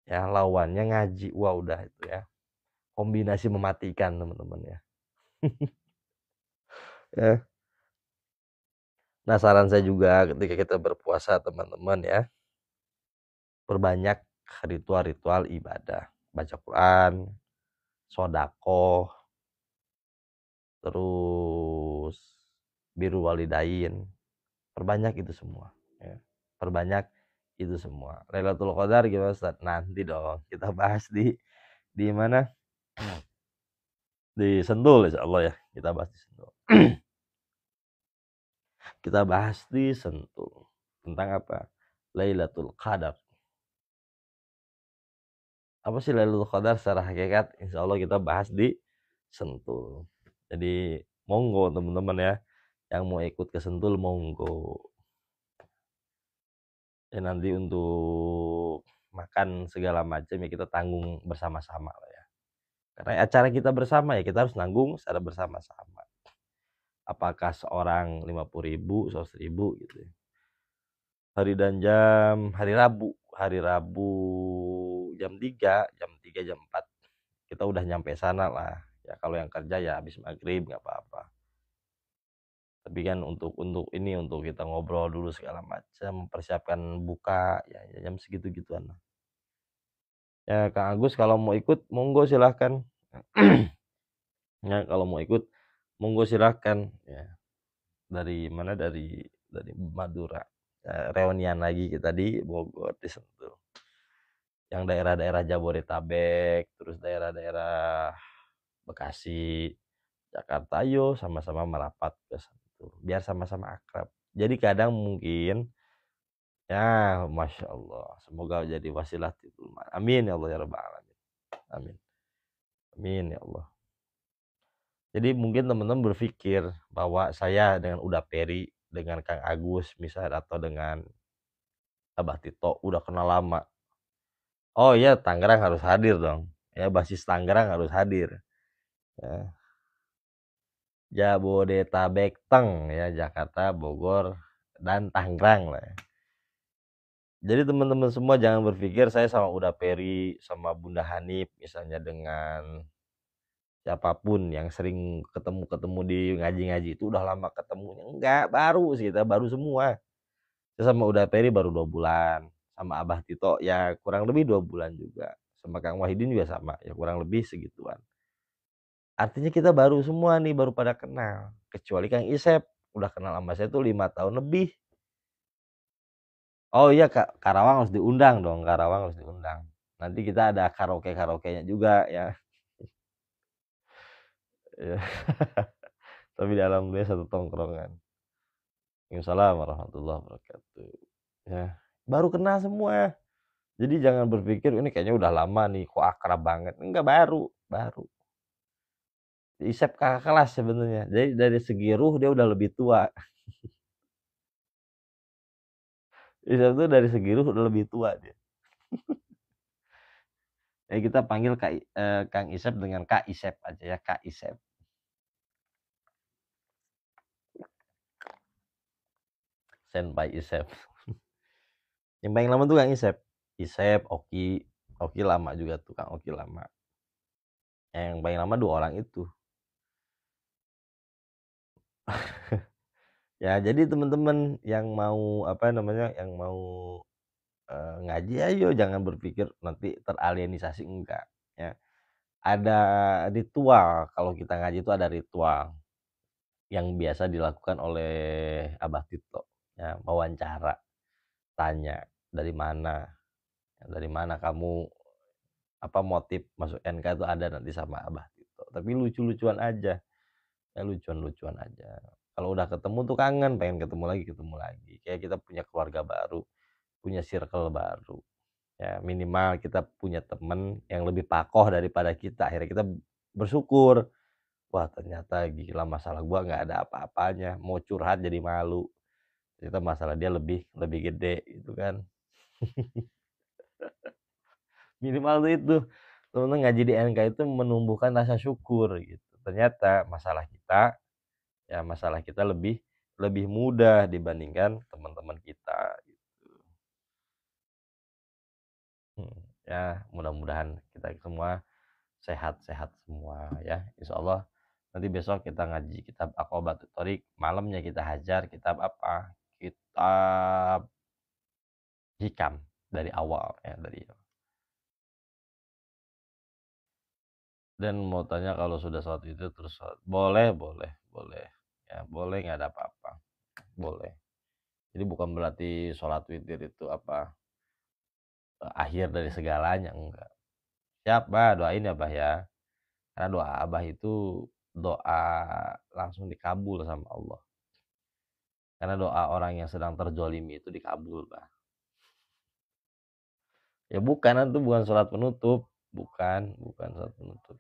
Ya, lawannya ngaji. Wah, udah itu ya. Kombinasi mematikan, teman-teman ya. Ya. Nah, saran saya juga ketika kita berpuasa, teman-teman ya, perbanyak ritual-ritual ibadah. Baca Quran, sodako, terus biru walidain. Perbanyak itu semua ya. Perbanyak itu semua. Lailatul Qadar gimana Ustaz? Nanti dong kita bahas di mana? Di Sentul insyaallah ya. Kita bahas di Sentul. Kita bahas di Sentul tentang apa? Lailatul Qadar. Apa sih Lailatul Qadar secara hakikat? Insyaallah kita bahas di Sentul. Jadi monggo teman-teman ya, yang mau ikut ke Sentul monggo. Ya nanti untuk makan segala macam ya kita tanggung bersama-sama lah ya. Karena acara kita bersama ya, kita harus nanggung secara bersama-sama. Apakah seorang 50.000, 100.000 gitu ya. Hari dan jam hari Rabu jam 3, jam 4 kita udah nyampe sana lah. Ya kalau yang kerja ya habis maghrib nggak apa-apa. Tapi kan untuk ini, untuk kita ngobrol dulu segala macam, mempersiapkan buka ya jam segitu-gituan. Ya Kang Agus kalau mau ikut monggo silahkan. Ya kalau mau ikut monggo silahkan ya. Dari mana? Dari Madura. Ya, reunian lagi kita di Bogor, di Sentul. Yang daerah-daerah Jabodetabek, terus daerah-daerah Bekasi, Jakarta, ayo sama-sama merapat ke Sentul. Biar sama-sama akrab. Jadi kadang mungkin ya, Masya Allah, semoga jadi wasilah. Amin ya Allah ya Rabbal Alamin. Amin. Amin ya Allah. Jadi mungkin teman-teman berpikir bahwa saya dengan Uda Peri, dengan Kang Agus misalnya, atau dengan Abah Tito udah kenal lama. Oh iya, Tangerang harus hadir dong. Ya, basis Tangerang harus hadir. Ya. Jabodetabek Teng ya, Jakarta, Bogor, dan Tangerang lah ya. Jadi teman-teman semua jangan berpikir saya sama Uda Peri, sama Bunda Hanif misalnya, dengan siapapun yang sering ketemu di ngaji-ngaji itu udah lama ketemunya. Enggak, baru sih kita, baru semua. Saya sama Uda Peri baru 2 bulan, sama Abah Tito ya kurang lebih 2 bulan juga, sama Kang Wahidin juga sama ya kurang lebih segituan. Artinya kita baru semua nih, baru pada kenal, kecuali Kang Isep udah kenal sama saya tuh 5 tahun lebih. Oh iya, Karawang harus diundang dong, Karawang harus diundang. Nanti kita ada karaoke-nya juga ya. Ya. Tapi di alhamdulillah satu tongkrongan. Waalaikumsalam warahmatullahi wabarakatuh. Ya, baru kenal semua. Jadi jangan berpikir ini kayaknya udah lama nih, kok akrab banget. Enggak, baru. Isep kakak kelas sebenarnya. Jadi dari segi ruh dia udah lebih tua. Isep tuh dari segi ruh udah lebih tua dia. Ya kita panggil Kang Isep dengan Kak Isep aja ya, Kak Isep. Senpai Isep. Yang paling lama tuh Kang Isep. Isep, Oki lama juga tuh, Kang Oki lama. Yang paling lama 2 orang itu. Ya, jadi teman-teman yang mau yang mau ngaji, ayo jangan berpikir nanti teralienisasi, enggak ya. Ada ritual, kalau kita ngaji itu ada ritual yang biasa dilakukan oleh Abah Tito ya, wawancara, tanya dari mana kamu, apa motif masuk NK itu ada nanti sama Abah Tito, tapi lucu-lucuan aja ya, lucuan-lucuan aja. Kalau udah ketemu tuh kangen, pengen ketemu lagi, kayak kita punya keluarga baru, punya circle baru ya. Minimal kita punya temen yang lebih pakoh daripada kita, akhirnya kita bersyukur, wah ternyata gila masalah gua nggak ada apa-apanya, mau curhat jadi malu, ternyata masalah dia lebih lebih gede gitu kan. Minimal tuh itu, temen-temen ngaji di NK itu menumbuhkan rasa syukur gitu, ternyata masalah kita lebih lebih mudah dibandingkan teman-teman kita gitu. Ya mudah-mudahan kita semua sehat-sehat semua ya, insya Allah. Nanti besok kita ngaji kitab Aqobatul Thoriq, malamnya kita hajar kitab apa, kitab Hikam dari awal ya, dari. Dan mau tanya, kalau sudah sholat itu terus sholat, boleh ya, boleh, nggak ada apa-apa, boleh. Jadi bukan berarti sholat witir itu apa, akhir dari segalanya, enggak. Siap bah, doain ya bah ya, karena doa abah itu doa langsung dikabul sama Allah, karena doa orang yang sedang terzolimi itu dikabul bah. Ya bukan, itu bukan sholat penutup, bukan sholat penutup,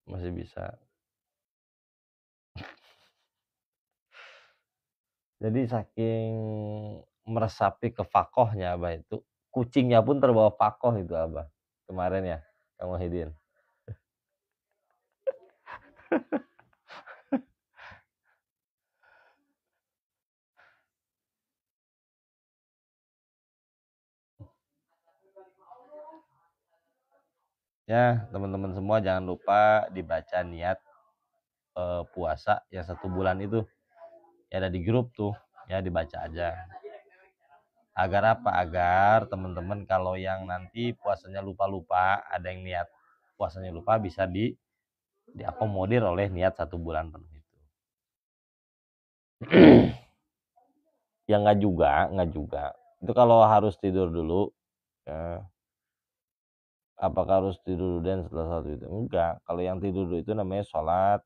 masih bisa. Jadi saking meresapi kefakohnya abah itu, kucingnya pun terbawa fakoh itu abah kemarin ya, Kang Wahidin. Ya teman-teman semua jangan lupa dibaca niat puasa yang 1 bulan itu ya, ada di grup tuh ya, dibaca aja. Agar apa? Agar teman-teman kalau yang nanti puasanya lupa-lupa, ada yang niat puasanya lupa, bisa diakomodir oleh niat 1 bulan penuh itu. Ya nggak juga. Itu kalau harus tidur dulu, ya, apakah harus tidur dulu dan setelah sholat itu? Enggak. Kalau yang tidur dulu itu namanya sholat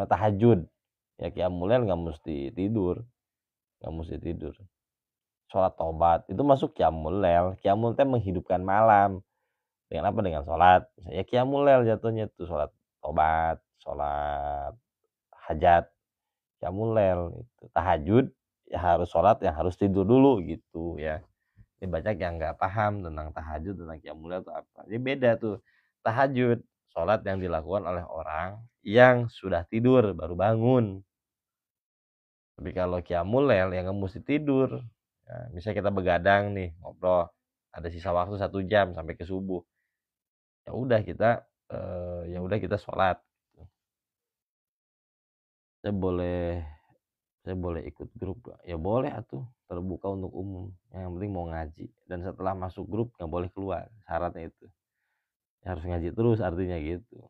tahajud. Ya qiyamul lail nggak mesti tidur, Sholat tobat itu masuk qiyamul lail. Qiyamul teh menghidupkan malam. Dengan apa? Dengan sholat. Ya qiyamul lail jatuhnya itu sholat tobat, sholat hajat, qiyamul lail itu. Tahajud ya harus sholat yang harus tidur dulu gitu ya. Ini banyak yang nggak paham tentang tahajud, tentang qiyamul lail itu apa. Jadi beda tuh. Tahajud, sholat yang dilakukan oleh orang yang sudah tidur baru bangun. Tapi kalau qiyamul lail yang nggak mesti tidur. Ya, misalnya kita begadang nih ngobrol, ada sisa waktu 1 jam sampai ke subuh. Ya udah kita sholat. Saya boleh ikut grup gak? Ya boleh atuh, terbuka untuk umum. Yang penting mau ngaji, dan setelah masuk grup nggak boleh keluar, syaratnya itu. Ya, harus ngaji terus artinya gitu.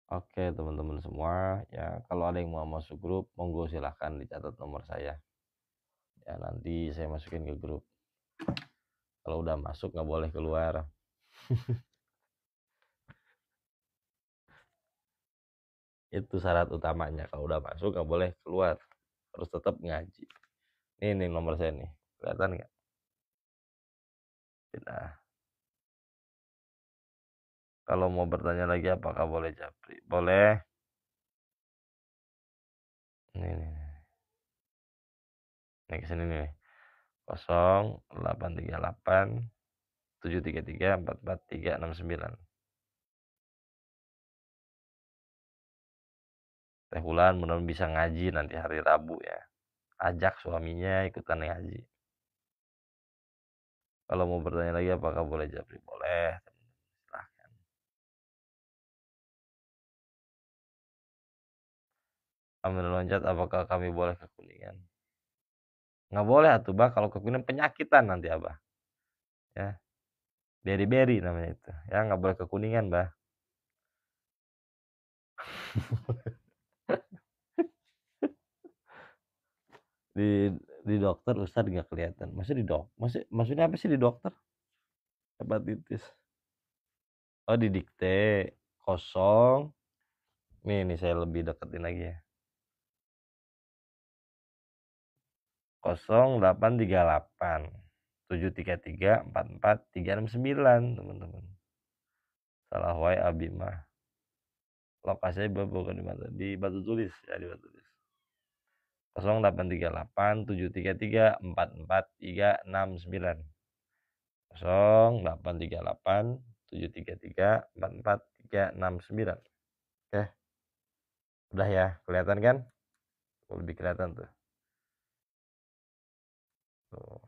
Oke teman-teman semua, ya kalau ada yang mau masuk grup, monggo silahkan dicatat nomor saya. Ya nanti saya masukin ke grup. Kalau udah masuk nggak boleh keluar. Itu syarat utamanya. Kalau udah masuk nggak boleh keluar. Harus tetap ngaji. Ini nomor saya nih. Kelihatan nggak? Nah, kalau mau bertanya lagi apakah boleh japri? Boleh. Ini. Nih kesini nih. 0838 733 443 69. Teh Wulan mudah-mudahan bisa ngaji nanti hari Rabu ya. Ajak suaminya ikutan ngaji. Kalau mau bertanya lagi apakah boleh japri? Boleh. Silahkan. Ambil loncat apakah kami boleh ke Kuningan? Nggak boleh atuh bah, kalau ke Kuningan penyakitan nanti abah. Ya, beri-beri namanya itu. Ya nggak boleh ke Kuningan bah. di di dokter Ustadz nggak kelihatan. Maksudnya apa sih di dokter? Hepatitis. Oh di dikte kosong. Nih saya lebih deketin lagi ya. 0838 733 44369 teman-teman. Salah wae abi mah. Lokasinya bukan di mana? Di Batu Tulis ya, di Batu Tulis. 0838 733 44369. 0838 733 44369. Oke, udah ya, kelihatan kan? Lebih kelihatan tuh. Tuh.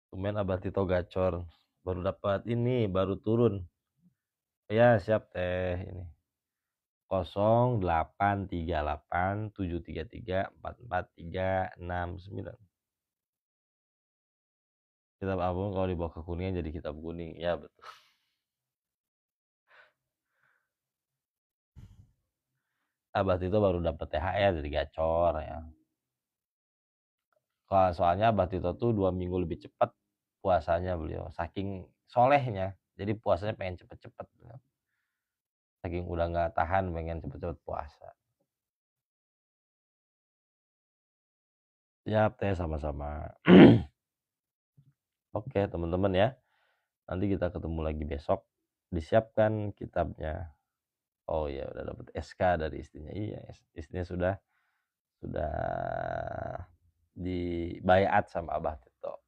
Tumen Abah Tito gacor. Baru dapat ini, baru turun. Ya, siap teh ini. 0838 733 44369. Kitab Abang kalau dibawa ke Kuningan jadi kitab kuning. Ya, betul. Abah Tito baru dapat THR jadi gacor ya. Soalnya Abah Tito tuh 2 minggu lebih cepat puasanya beliau. Saking solehnya. Jadi puasanya pengen cepet-cepet. Saking udah nggak tahan pengen cepet-cepet puasa. Siap teh sama-sama. Oke teman-teman ya. Nanti kita ketemu lagi besok. Disiapkan kitabnya. Oh iya udah dapat SK dari istrinya. Iya, istrinya sudah dibayat sama Abah Tito.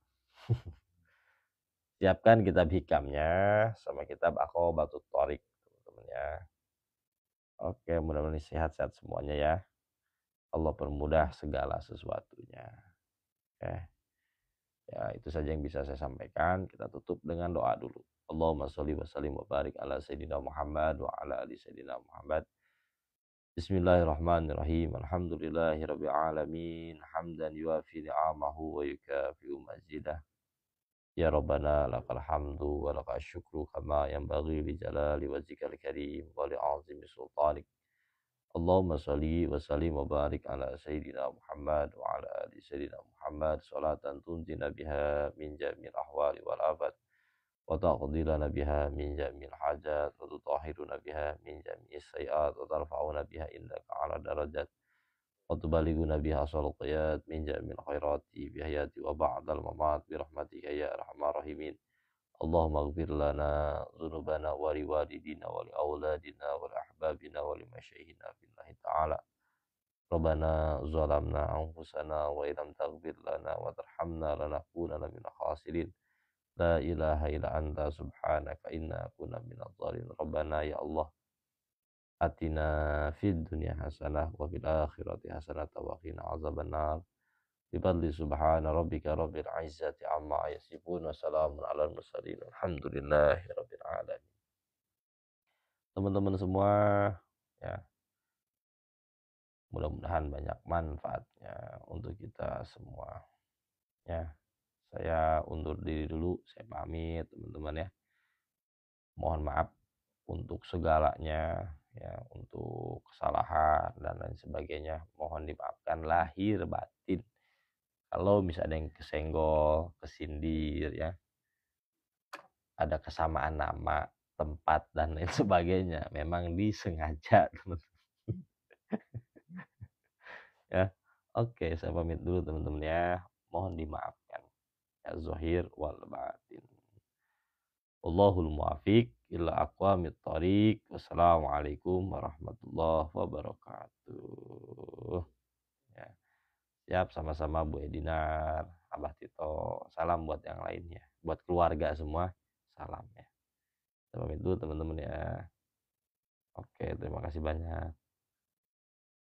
Siapkan kitab hikamnya sama kitab Aqobatut Thoriq teman-teman ya. Oke, mudah-mudahan sehat-sehat semuanya ya. Allah permudah segala sesuatunya. Oke. Ya, itu saja yang bisa saya sampaikan. Kita tutup dengan doa dulu. Allahumma sholli wa sallim wa barik ala sayyidina Muhammad wa ala ali sayyidina Muhammad. Bismillahirrahmanirrahim. Alhamdulillahirabbil alamin. Hamdan yuafi ni'amahu wa yukafi'u mazidah. Ya Rabbana lakal hamdu wa lakal syukru kama yanbaghi li jalali wajhikal karim wa li 'azimi sultanik. Allahumma shalli wa sallim wa barik ala sayyidina Muhammad wa ala ali sayyidina Muhammad salatan tunjina biha min jamil ahwali wal afat wa taqdi lana biha min jamil hajat wa tutahhiruna biha min jami'is sayiat wa tarfa'una biha indaka ala darajat wa tubalighuna biha salqiyat min jamil khairati bi hayati wa ba'dal mamat bi rahmatika ya arhamar rahimin. Allahumma ighfir lana dzunubana wa liwalidina wa li auladina wa li ahbabina wa li masyayikhina fillahi ta'ala. Rabbana zalamna anfusana wa illam taghfir lana wa tarhamna lanakunanna minal khasirin. La ilaha illa anta subhanaka inna kunna minadh dhalimin. Rabbana ya Allah atina fid dunya hasanah wa fil akhirati hasanah wa qina azabannar. Bifadli subhana rabbika rabbil izzati amma yasifun wa salamun alal mursalin alhamdulillahi rabbil alamin. Teman-teman semua ya, mudah-mudahan banyak manfaatnya untuk kita semua ya. Saya undur diri dulu, saya pamit teman-teman ya. Mohon maaf untuk segalanya ya, untuk kesalahan dan lain sebagainya mohon dimaafkan lahir batin. Kalau misalnya ada yang kesenggol, kesindir ya, ada kesamaan nama, tempat dan lain sebagainya, memang disengaja teman-teman ya. Oke, saya pamit dulu teman-teman ya. Mohon dimaafkan. Ya zahir wal batin. Wallahul muwaffiq ila aqwamit thoriq. Wassalamualaikum warahmatullahi wabarakatuh. Ya, siap sama-sama Bu Edinar, Abah Tito. Salam buat yang lainnya, buat keluarga semua. Salam ya. Saya pamit dulu teman-teman ya. Oke, terima kasih banyak.